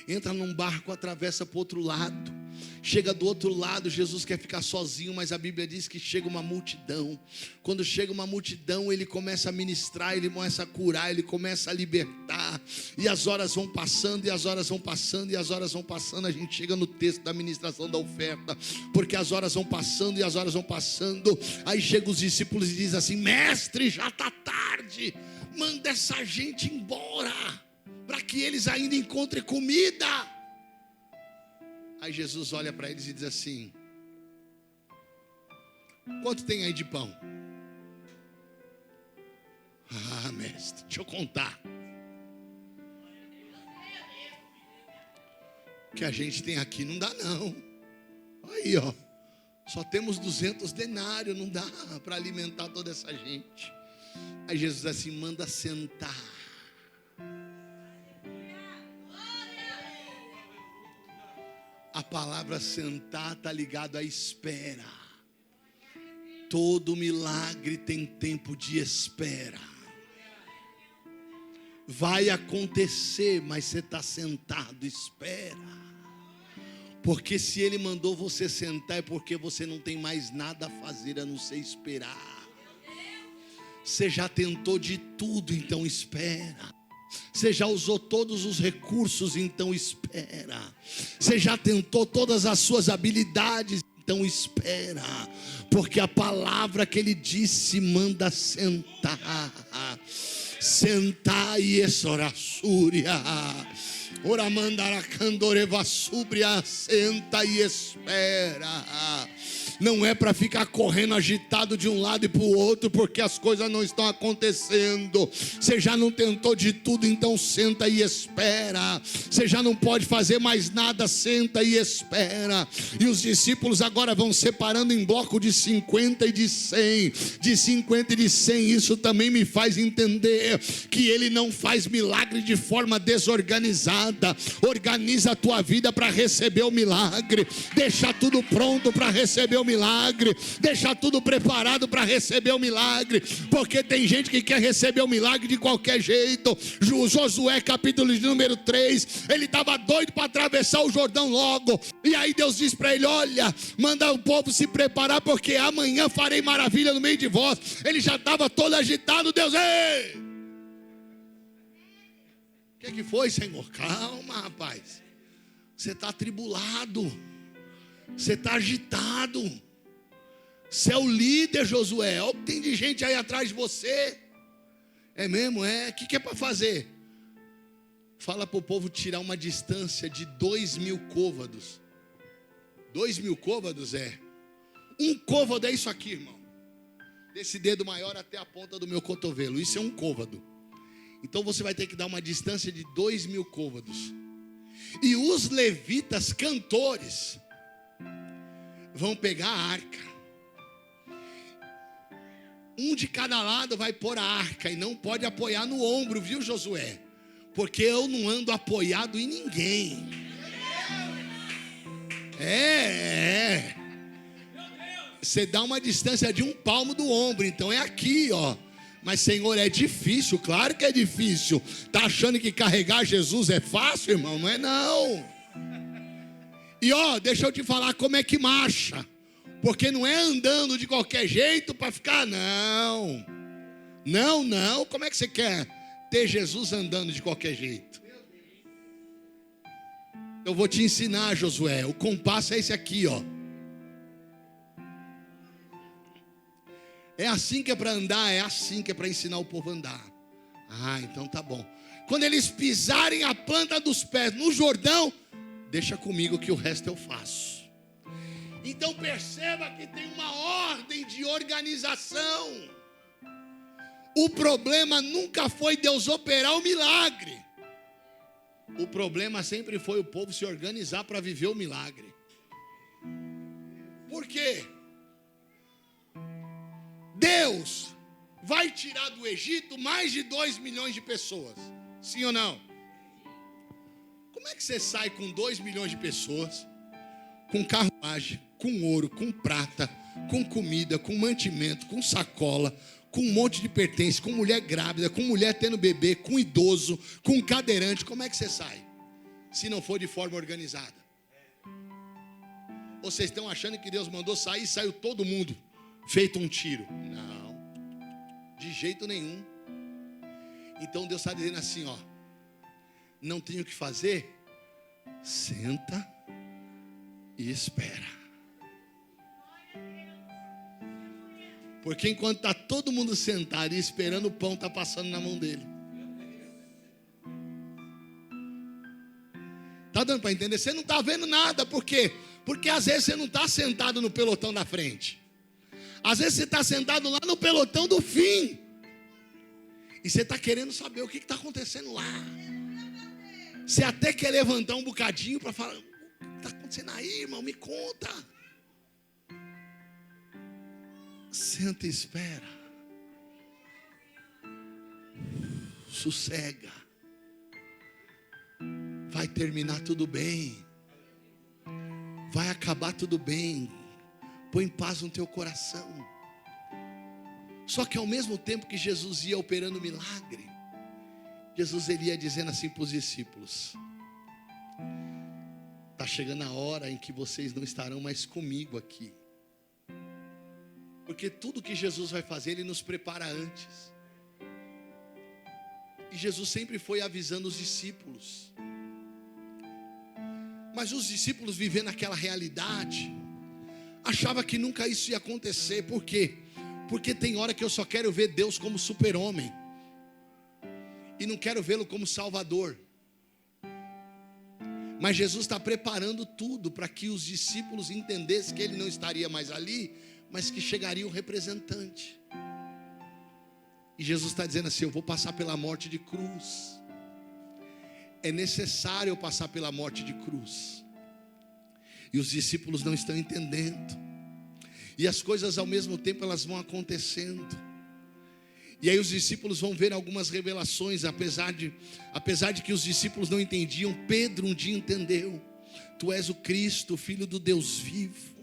entra num barco, atravessa para o outro lado. Chega do outro lado, Jesus quer ficar sozinho, mas a Bíblia diz que chega uma multidão. Quando chega uma multidão, ele começa a ministrar, ele começa a curar, ele começa a libertar. E as horas vão passando, e as horas vão passando, e as horas vão passando. A gente chega no texto da ministração da oferta, porque as horas vão passando, e as horas vão passando. Aí chegam os discípulos e dizem assim: mestre, já está tarde, manda essa gente embora, para que eles ainda encontrem comida. Aí Jesus olha para eles e diz assim: Quanto tem aí de pão? Ah, mestre, deixa eu contar. O que a gente tem aqui não dá não. Aí, ó. Só temos 200 denários, não dá para alimentar toda essa gente. Aí Jesus assim, manda sentar. A palavra sentar está ligado à espera. Todo milagre tem tempo de espera. Vai acontecer, mas você está sentado, espera. Porque se Ele mandou você sentar, é porque você não tem mais nada a fazer a não ser esperar. Você já tentou de tudo, então espera. Você já usou todos os recursos, então espera. Você já tentou todas as suas habilidades, então espera. Porque a palavra que Ele disse manda sentar. Sentar e exorassúria. Ora mandara candoreva súbria, senta e espera. Não é para ficar correndo agitado de um lado e para o outro, porque as coisas não estão acontecendo. Você já não tentou de tudo, então senta e espera. Você já não pode fazer mais nada, senta e espera. E os discípulos agora vão separando em bloco de 50 e de 100. De 50 e de 100, isso também me faz entender que Ele não faz milagre de forma desorganizada. Organiza a tua vida para receber o milagre. Deixa tudo pronto para receber o milagre. Deixa tudo preparado para receber o milagre. Porque tem gente que quer receber o milagre de qualquer jeito. Josué capítulo de número 3, ele estava doido para atravessar o Jordão logo. E aí Deus diz para ele: olha, manda o povo se preparar, porque amanhã farei maravilha no meio de vós. Ele já estava todo agitado. Deus, ei! O que foi, Senhor? Calma, rapaz. Você está atribulado. Você está agitado. Você é o líder, Josué. Olha o que tem de gente aí atrás de você. É mesmo? É? O que é para fazer? Fala para o povo tirar uma distância de 2.000 côvados. 2.000 côvados é. Um côvado é isso aqui, irmão. Desse dedo maior até a ponta do meu cotovelo. Isso é um côvado. Então você vai ter que dar uma distância de 2.000 côvados. E os levitas cantores vão pegar a arca. Um de cada lado vai pôr a arca. E não pode apoiar no ombro, viu, Josué? Porque eu não ando apoiado em ninguém. Você dá uma distância de 1 palmo do ombro. Então é aqui, ó. Mas, Senhor, é difícil, claro que é difícil. Está achando que carregar Jesus é fácil, irmão? Não é não. E ó, deixa eu te falar como é que marcha. Porque não é andando de qualquer jeito para ficar, não. Não, como é que você quer ter Jesus andando de qualquer jeito? Eu vou te ensinar, Josué. O compasso é esse aqui, ó. É assim que é para andar, é assim que é para ensinar o povo a andar. Ah, então tá bom. Quando eles pisarem a planta dos pés no Jordão, deixa comigo que o resto eu faço. Então perceba que tem uma ordem de organização. O problema nunca foi Deus operar o milagre. O problema sempre foi o povo se organizar para viver o milagre. Por quê? Deus vai tirar do Egito mais de 2 milhões de pessoas. Sim ou não? Como é que você sai com 2 milhões de pessoas, com carruagem, com ouro, com prata, com comida, com mantimento, com sacola, com um monte de pertences, com mulher grávida, com mulher tendo bebê, com idoso, com cadeirante? Como é que você sai? Se não for de forma organizada. Vocês estão achando que Deus mandou sair e saiu todo mundo feito um tiro? Não, de jeito nenhum. Então Deus está dizendo assim, ó: não tenho o que fazer, senta e espera. Porque enquanto está todo mundo sentado e esperando, o pão está passando na mão dele. Está dando para entender? Você não está vendo nada. Por quê? Porque às vezes você não está sentado no pelotão da frente. Às vezes você está sentado lá no pelotão do fim. E você está querendo saber o que está acontecendo lá. Você até quer levantar um bocadinho para falar: o que está acontecendo aí, irmão? Me conta. Senta e espera. Sossega. Vai terminar tudo bem. Vai acabar tudo bem. Põe paz no teu coração. Só que ao mesmo tempo que Jesus ia operando milagre, Jesus ele ia dizendo assim para os discípulos: está chegando a hora em que vocês não estarão mais comigo aqui. Porque tudo que Jesus vai fazer, Ele nos prepara antes. E Jesus sempre foi avisando os discípulos. Mas os discípulos, vivendo aquela realidade, achavam que nunca isso ia acontecer. Por quê? Porque tem hora que eu só quero ver Deus como super-homem e não quero vê-lo como Salvador. Mas Jesus está preparando tudo para que os discípulos entendessem que Ele não estaria mais ali, mas que chegaria o representante. E Jesus está dizendo assim: eu vou passar pela morte de cruz. É necessário eu passar pela morte de cruz. E os discípulos não estão entendendo. E as coisas ao mesmo tempo elas vão acontecendo. E aí os discípulos vão ver algumas revelações. Apesar de que os discípulos não entendiam, Pedro um dia entendeu: tu és o Cristo, o Filho do Deus vivo.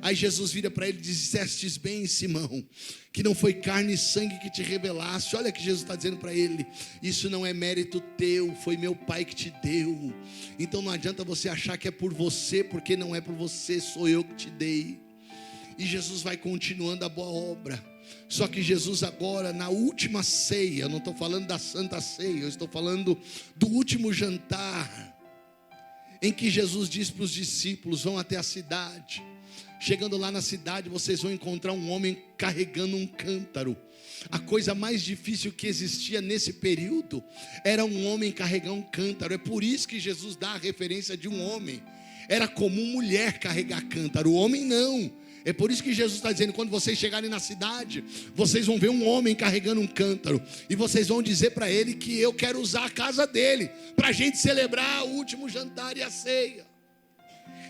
Aí Jesus vira para ele e diz: dissestes bem, Simão, que não foi carne e sangue que te revelasse. Olha que Jesus está dizendo para ele: isso não é mérito teu, foi meu Pai que te deu. Então não adianta você achar que é por você, porque não é por você, sou eu que te dei. E Jesus vai continuando a boa obra. Só que Jesus agora, na última ceia, eu não estou falando da Santa Ceia, eu estou falando do último jantar, em que Jesus diz para os discípulos: vão até a cidade. Chegando lá na cidade, vocês vão encontrar um homem carregando um cântaro. A coisa mais difícil que existia nesse período era um homem carregar um cântaro. É por isso que Jesus dá a referência de um homem. Era comum mulher carregar cântaro, o homem não. É por isso que Jesus está dizendo: quando vocês chegarem na cidade, vocês vão ver um homem carregando um cântaro, e vocês vão dizer para ele que eu quero usar a casa dele, para a gente celebrar o último jantar e a ceia.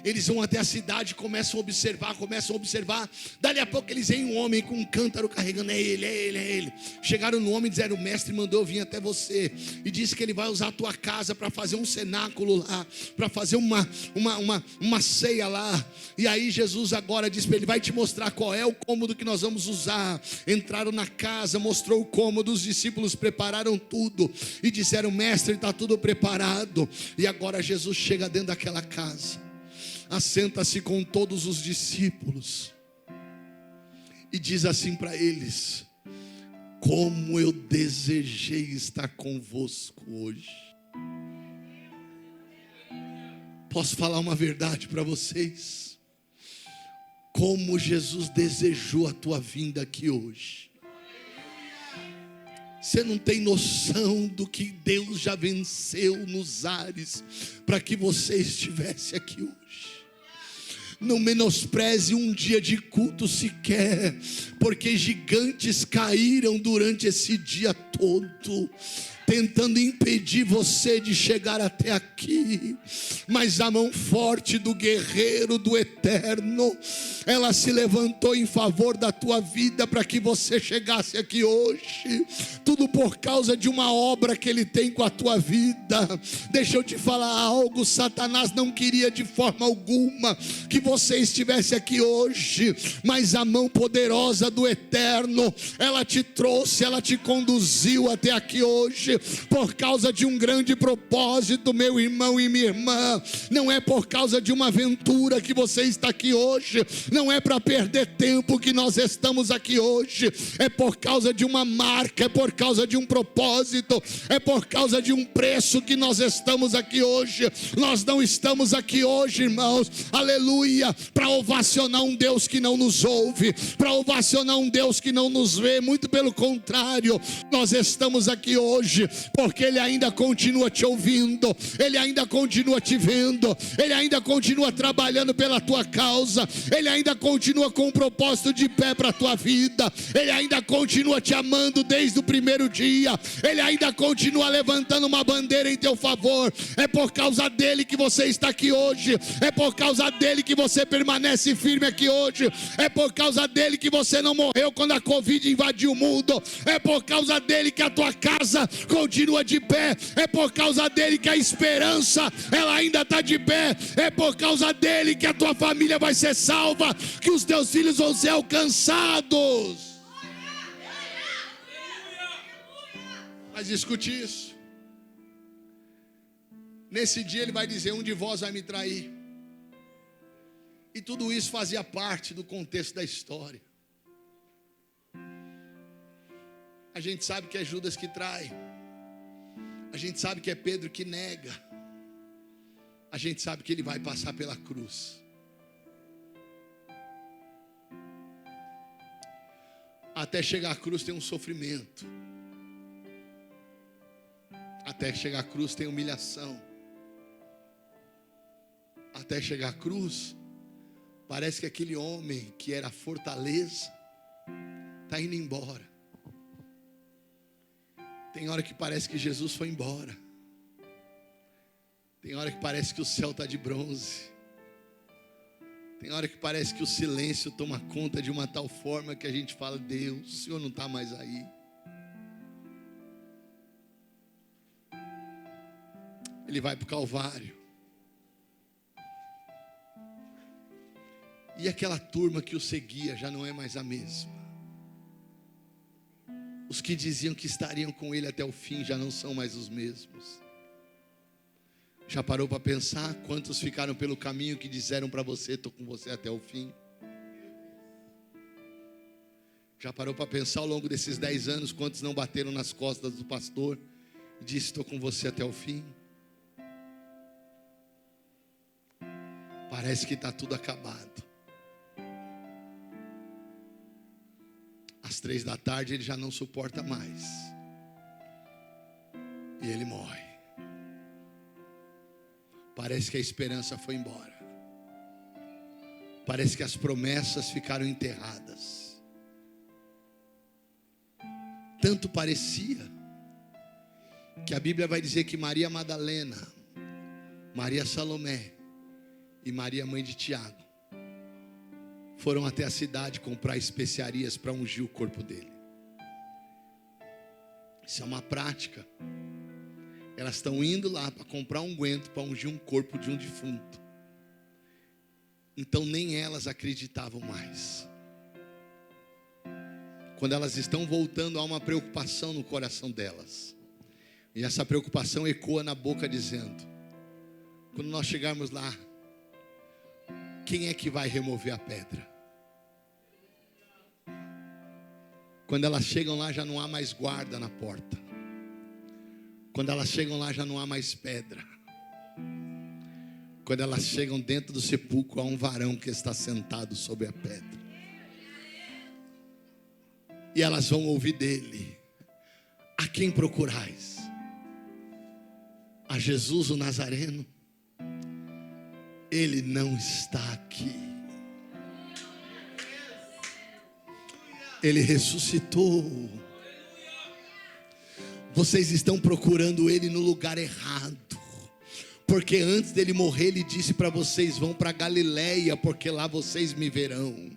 Eles vão até a cidade, começam a observar. Dali a pouco eles veem um homem com um cântaro carregando: é ele. Chegaram no homem e disseram: o mestre mandou eu vir até você, e disse que ele vai usar a tua casa para fazer um cenáculo lá, para fazer uma ceia lá. E aí Jesus agora diz para ele: vai te mostrar qual é o cômodo que nós vamos usar. Entraram na casa, mostrou o cômodo, os discípulos prepararam tudo e disseram: mestre, está tudo preparado. E agora Jesus chega dentro daquela casa, assenta-se com todos os discípulos e diz assim para eles: como eu desejei estar convosco hoje. Posso falar uma verdade para vocês? Como Jesus desejou a tua vinda aqui hoje. Você não tem noção do que Deus já venceu nos ares para que você estivesse aqui hoje. Não menospreze um dia de culto sequer, porque gigantes caíram durante esse dia todo, tentando impedir você de chegar até aqui. Mas a mão forte do guerreiro do eterno, ela se levantou em favor da tua vida para que você chegasse aqui hoje. Tudo por causa de uma obra que ele tem com a tua vida. Deixa eu te falar algo: Satanás não queria de forma alguma que você estivesse aqui hoje, mas a mão poderosa do eterno, ela te trouxe, ela te conduziu até aqui hoje, por causa de um grande propósito, meu irmão e minha irmã. Não é por causa de uma aventura que você está aqui hoje, não é para perder tempo que nós estamos aqui hoje, é por causa de uma marca, é por causa de um propósito, é por causa de um preço que nós estamos aqui hoje. Nós não estamos aqui hoje, irmãos, aleluia, para ovacionar um Deus que não nos ouve, para ovacionar um Deus que não nos vê, muito pelo contrário, nós estamos aqui hoje porque Ele ainda continua te ouvindo, Ele ainda continua te vendo, Ele ainda continua trabalhando pela tua causa, Ele ainda continua com um propósito de pé para a tua vida, Ele ainda continua te amando desde o primeiro dia, Ele ainda continua levantando uma bandeira em teu favor. É por causa dEle que você está aqui hoje, é por causa dEle que você permanece firme aqui hoje, é por causa dEle que você não morreu quando a Covid invadiu o mundo, é por causa dEle que a tua casa continua de pé, é por causa dEle que a esperança ela ainda está de pé, é por causa dEle que a tua família vai ser salva, que os teus filhos vão ser alcançados. Mas escute isso, nesse dia Ele vai dizer: um de vós vai me trair. E tudo isso fazia parte do contexto da história. A gente sabe que é Judas que trai, a gente sabe que é Pedro que nega, a gente sabe que ele vai passar pela cruz. Até chegar à cruz tem um sofrimento, até chegar à cruz tem humilhação, até chegar à cruz parece que aquele homem que era fortaleza está indo embora. Tem hora que parece que Jesus foi embora, tem hora que parece que o céu está de bronze, tem hora que parece que o silêncio toma conta de uma tal forma que a gente fala: Deus, o Senhor não está mais aí. Ele vai para o Calvário, e aquela turma que o seguia já não é mais a mesma. Os que diziam que estariam com Ele até o fim já não são mais os mesmos. Já parou para pensar quantos ficaram pelo caminho que disseram para você: estou com você até o fim? Já parou para pensar ao longo desses 10 anos quantos não bateram nas costas do pastor e disse: estou com você até o fim? Parece que está tudo acabado. Às 3 da tarde ele já não suporta mais, e ele morre. Parece que a esperança foi embora, parece que as promessas ficaram enterradas. Tanto parecia que a Bíblia vai dizer que Maria Madalena, Maria Salomé e Maria, mãe de Tiago, foram até a cidade comprar especiarias para ungir o corpo dele. Isso é uma prática. Elas estão indo lá para comprar unguento para ungir um corpo de um defunto. Então nem elas acreditavam mais. Quando elas estão voltando, há uma preocupação no coração delas, e essa preocupação ecoa na boca dizendo: quando nós chegarmos lá, quem é que vai remover a pedra? Quando elas chegam lá, já não há mais guarda na porta. Quando elas chegam lá, já não há mais pedra. Quando elas chegam dentro do sepulcro, há um varão que está sentado sobre a pedra. E elas vão ouvir dele: a quem procurais? A Jesus o Nazareno? Ele não está aqui. Ele ressuscitou. Vocês estão procurando ele no lugar errado, porque antes dele morrer ele disse para vocês: vão para Galileia, porque lá vocês me verão.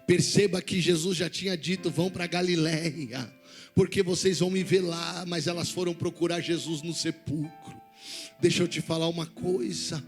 Perceba que Jesus já tinha dito: vão para Galileia, porque vocês vão me ver lá. Mas elas foram procurar Jesus no sepulcro. Deixa eu te falar uma coisa: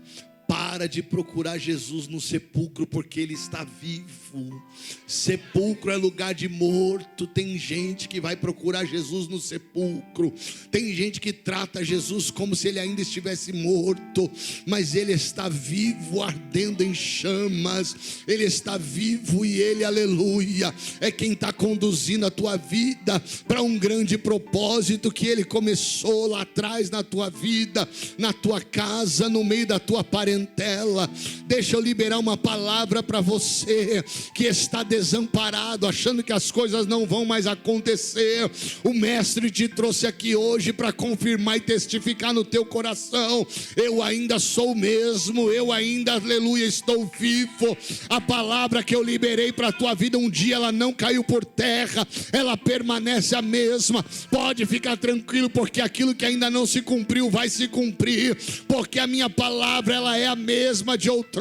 para de procurar Jesus no sepulcro, porque Ele está vivo. Sepulcro é lugar de morto. Tem gente que vai procurar Jesus no sepulcro. Tem gente que trata Jesus como se Ele ainda estivesse morto, mas Ele está vivo, ardendo em chamas. Ele está vivo e Ele, aleluia, é quem está conduzindo a tua vida para um grande propósito que Ele começou lá atrás na tua vida, na tua casa, no meio da tua parentela. dela. Deixa eu liberar uma palavra para você que está desamparado, achando que as coisas não vão mais acontecer. O mestre te trouxe aqui hoje para confirmar e testificar no teu coração: eu ainda sou o mesmo, eu ainda, aleluia, estou vivo. A palavra que eu liberei para a tua vida um dia, ela não caiu por terra, ela permanece a mesma. Pode ficar tranquilo, porque aquilo que ainda não se cumpriu vai se cumprir, porque a minha palavra, ela é a mesma de outrora.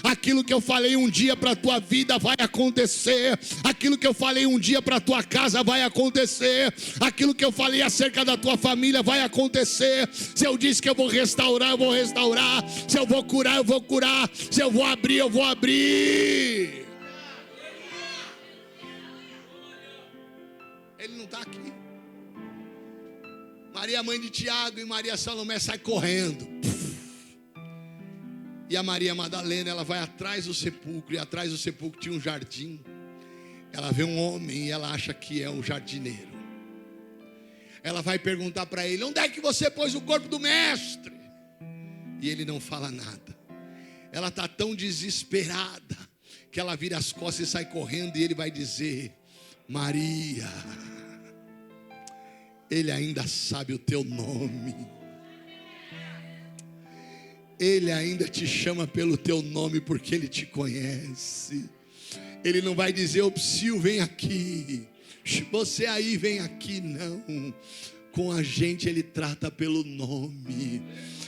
Aquilo que eu falei um dia para a tua vida vai acontecer, aquilo que eu falei um dia para a tua casa vai acontecer, aquilo que eu falei acerca da tua família vai acontecer. Se eu disse que eu vou restaurar, eu vou restaurar. Se eu vou curar, eu vou curar. Se eu vou abrir, eu vou abrir. Ele não está aqui. Maria, mãe de Tiago, e Maria Salomé sai correndo. E a Maria Madalena, ela vai atrás do sepulcro. E atrás do sepulcro tinha um jardim. Ela vê um homem e ela acha que é um jardineiro. Ela vai perguntar para ele: onde é que você pôs o corpo do mestre? E ele não fala nada. Ela está tão desesperada que ela vira as costas e sai correndo. E ele vai dizer: Maria, ele ainda sabe o teu nome. Ele ainda te chama pelo teu nome, porque ele te conhece. Ele não vai dizer: ô Psyu, vem aqui, você aí, vem aqui. Não, com a gente ele trata pelo nome.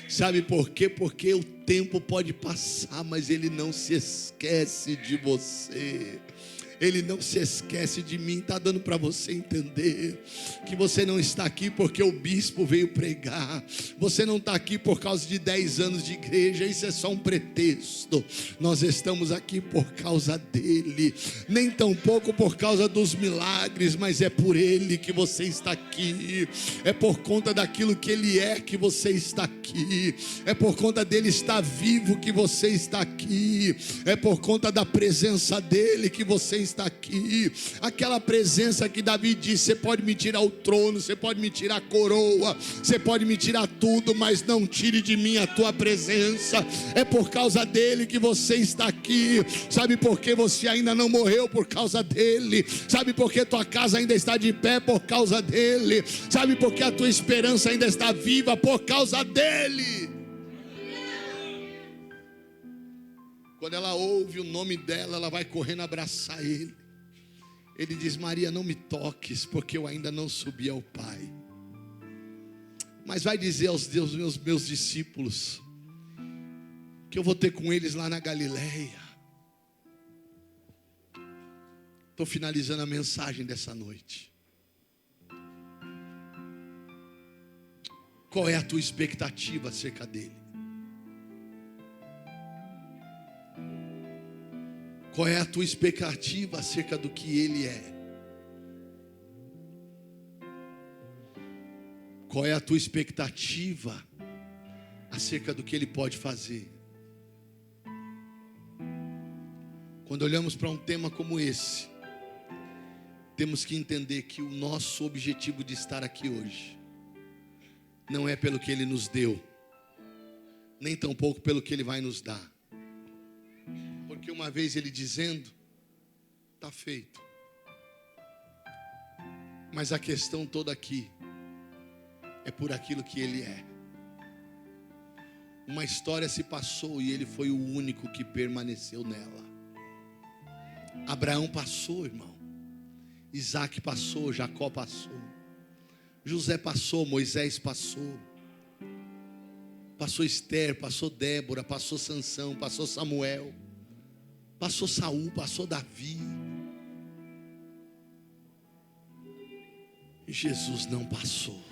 Sabe por quê? Porque o tempo pode passar, mas ele não se esquece de você. Ele não se esquece de mim. Está dando para você entender que você não está aqui porque o bispo veio pregar. Você não está aqui por causa de 10 anos de igreja. Isso é só um pretexto. Nós estamos aqui por causa dele. Nem tampouco por causa dos milagres, mas é por ele que você está aqui. É por conta daquilo que ele é que você está aqui. É por conta dele estar vivo que você está aqui. É por conta da presença dele que você está aqui. Aquela presença que Davi disse: você pode me tirar o trono, você pode me tirar a coroa, você pode me tirar tudo, mas não tire de mim a tua presença. É por causa dele que você está aqui. Sabe por que você ainda não morreu? Por causa dele. Sabe por que tua casa ainda está de pé? Por causa dele. Sabe por que a tua esperança ainda está viva? Por causa dele. Quando ela ouve o nome dela, ela vai correndo abraçar ele. Ele diz: Maria, não me toques, porque eu ainda não subi ao Pai. Mas vai dizer aos meus discípulos que eu vou ter com eles lá na Galileia. Estou finalizando a mensagem dessa noite. Qual é a tua expectativa acerca dele? Qual é a tua expectativa acerca do que ele é? Qual é a tua expectativa acerca do que ele pode fazer? Quando olhamos para um tema como esse, temos que entender que o nosso objetivo de estar aqui hoje não é pelo que ele nos deu, nem tampouco pelo que ele vai nos dar. Porque uma vez ele dizendo: está feito. Mas a questão toda aqui é por aquilo que ele é. Uma história se passou e ele foi o único que permaneceu nela. Abraão passou, irmão. Isaac passou, Jacó passou. José passou, Moisés passou. Passou Esther, passou Débora, passou Sansão, passou Samuel. Passou Saul, passou Davi. E Jesus não passou.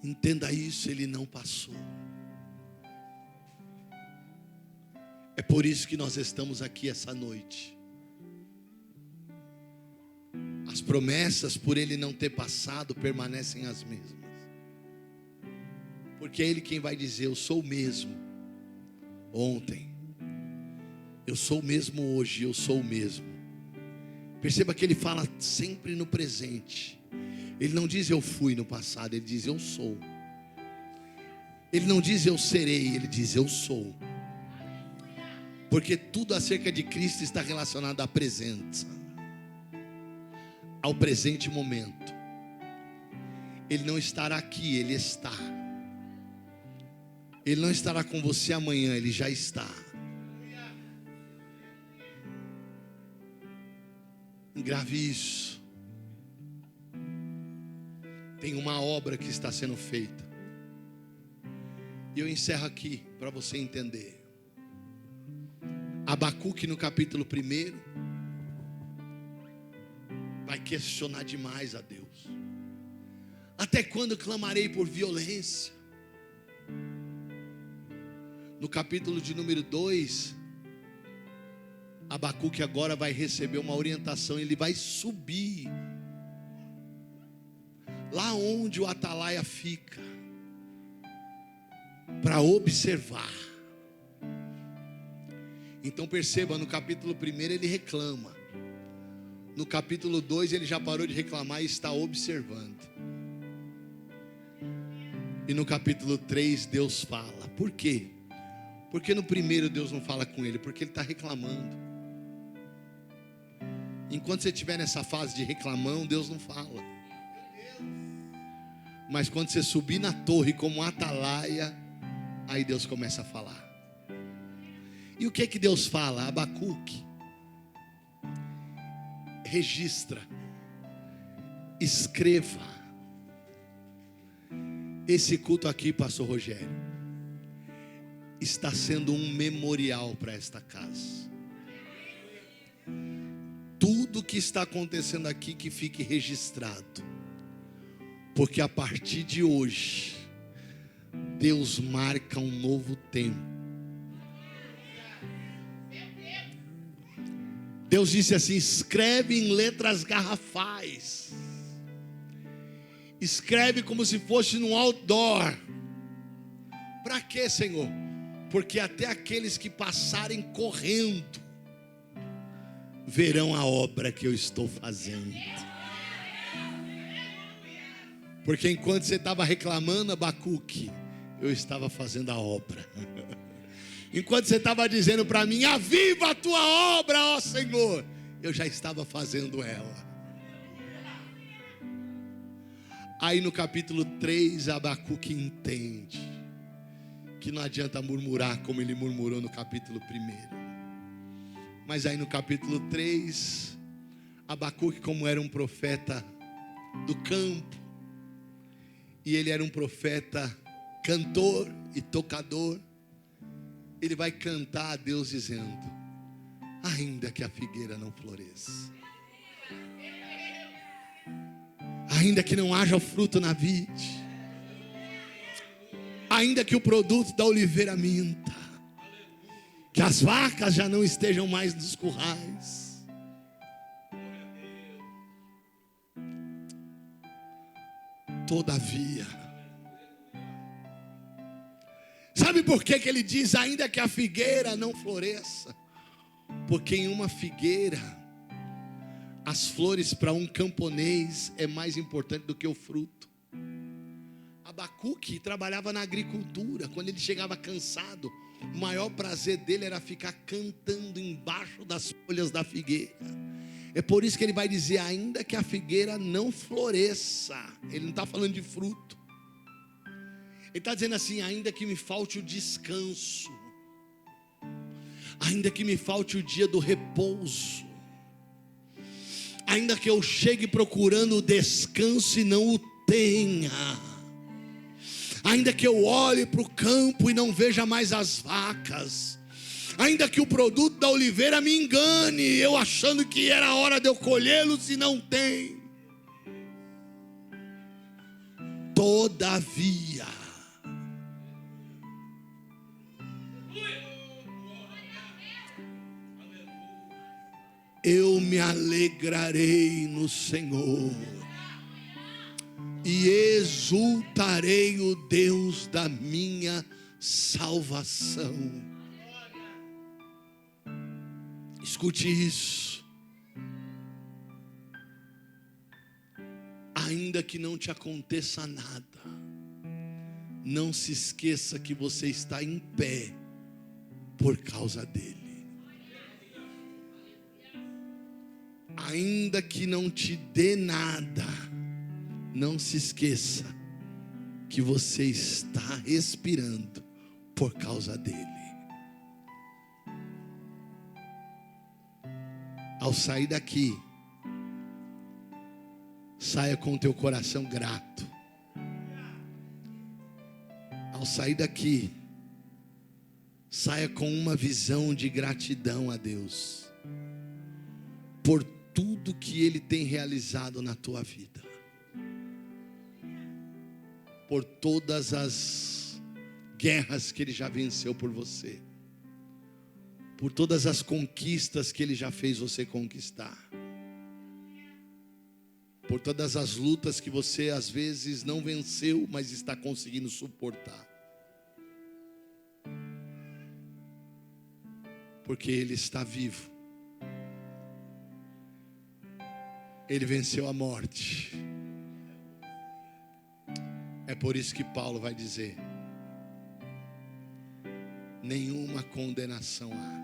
Entenda isso, ele não passou. É por isso que nós estamos aqui essa noite. As promessas, por ele não ter passado, permanecem as mesmas. Porque é ele quem vai dizer: eu sou o mesmo ontem, eu sou o mesmo hoje, eu sou o mesmo. Perceba que ele fala sempre no presente. Ele não diz eu fui no passado, ele diz eu sou. Ele não diz eu serei, ele diz eu sou. Porque tudo acerca de Cristo está relacionado à presença, ao presente momento. Ele não estará aqui, ele está. Ele não estará com você amanhã, ele já está. Grave isso. Tem uma obra que está sendo feita. E eu encerro aqui para você entender. Abacuque no capítulo 1 vai questionar demais a Deus. Até quando clamarei por violência? No capítulo de número 2, Abacuque agora vai receber uma orientação. Ele vai subir lá onde o atalaia fica, para observar. Então perceba, no capítulo 1 ele reclama. No capítulo 2 ele já parou de reclamar e está observando. E no capítulo 3 Deus fala. Por quê? Porque no primeiro Deus não fala com ele, porque ele está reclamando. Enquanto você estiver nessa fase de reclamão, Deus não fala. Mas quando você subir na torre como atalaia, aí Deus começa a falar. E o que que Deus fala? Abacuque, registra, escreva. Esse culto aqui, pastor Rogério, está sendo um memorial para esta casa. Tudo que está acontecendo aqui que fique registrado. Porque a partir de hoje, Deus marca um novo tempo. Deus disse assim: escreve em letras garrafais. Escreve como se fosse num outdoor. Para quê, Senhor? Porque até aqueles que passarem correndo verão a obra que eu estou fazendo. Porque enquanto você estava reclamando, Abacuque, eu estava fazendo a obra. Enquanto você estava dizendo para mim: aviva a tua obra, ó Senhor, eu já estava fazendo ela. Aí no capítulo 3, Abacuque entende que não adianta murmurar como ele murmurou no capítulo 1. Mas aí no capítulo 3, Abacuque, como era um profeta do campo, e ele era um profeta cantor e tocador, ele vai cantar a Deus dizendo: ainda que a figueira não floresça, ainda que não haja fruto na vide, ainda que o produto da oliveira minta, que as vacas já não estejam mais nos currais, todavia. Sabe por que ele diz ainda que a figueira não floresça? Porque em uma figueira, as flores para um camponês é mais importante do que o fruto. Abacuque trabalhava na agricultura. Quando ele chegava cansado, o maior prazer dele era ficar cantando embaixo das folhas da figueira. É por isso que ele vai dizer: ainda que a figueira não floresça. Ele não está falando de fruto. Ele está dizendo assim: ainda que me falte o descanso, ainda que me falte o dia do repouso, ainda que eu chegue procurando o descanso e não o tenha, ainda que eu olhe para o campo e não veja mais as vacas, ainda que o produto da oliveira me engane, eu achando que era a hora de eu colhê-los e não tem, todavia eu me alegrarei no Senhor e exultarei o Deus da minha salvação. Escute isso. ainda que não te aconteça nada, não se esqueça que você está em pé por causa dele. Ainda que não te dê nada, não se esqueça que você está respirando por causa dele. Ao sair daqui, saia com o teu coração grato. Ao sair daqui, saia com uma visão de gratidão a Deus por tudo que Ele tem realizado na tua vida, por todas as guerras que Ele já venceu por você, por todas as conquistas que Ele já fez você conquistar, por todas as lutas que você às vezes não venceu, mas está conseguindo suportar, porque Ele está vivo. Ele venceu a morte. É por isso que Paulo vai dizer: nenhuma condenação há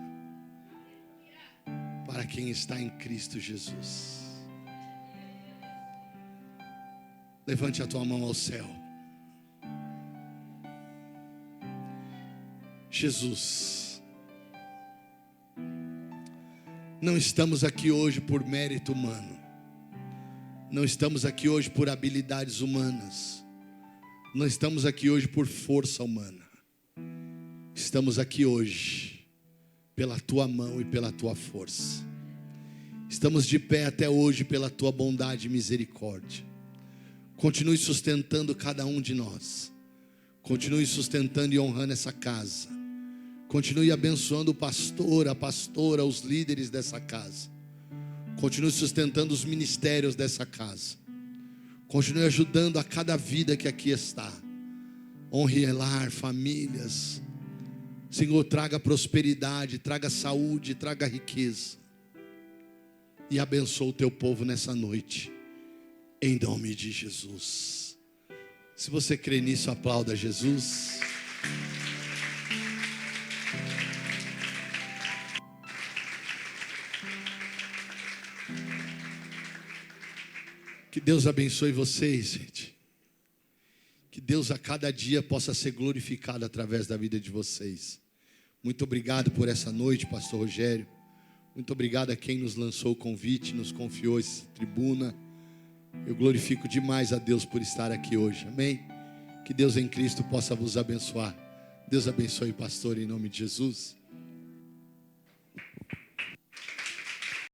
para quem está em Cristo Jesus. Levante a tua mão ao céu. Jesus, não estamos aqui hoje por mérito humano, não estamos aqui hoje por habilidades humanas, não estamos aqui hoje por força humana. Estamos aqui hoje pela tua mão e pela tua força. Estamos de pé até hoje pela tua bondade e misericórdia. Continue sustentando cada um de nós. Continue sustentando e honrando essa casa. Continue abençoando o pastor, a pastora, os líderes dessa casa. Continue sustentando os ministérios dessa casa. Continue ajudando a cada vida que aqui está. Honre e lar, famílias. Senhor, traga prosperidade, traga saúde, traga riqueza. E abençoa o teu povo nessa noite, em nome de Jesus. Se você crê nisso, aplauda Jesus. Que Deus abençoe vocês, gente. Que Deus a cada dia possa ser glorificado através da vida de vocês. Muito obrigado por essa noite, pastor Rogério. Muito obrigado a quem nos lançou o convite, nos confiou essa tribuna. Eu glorifico demais a Deus por estar aqui hoje, amém? Que Deus em Cristo possa vos abençoar. Deus abençoe, pastor, em nome de Jesus.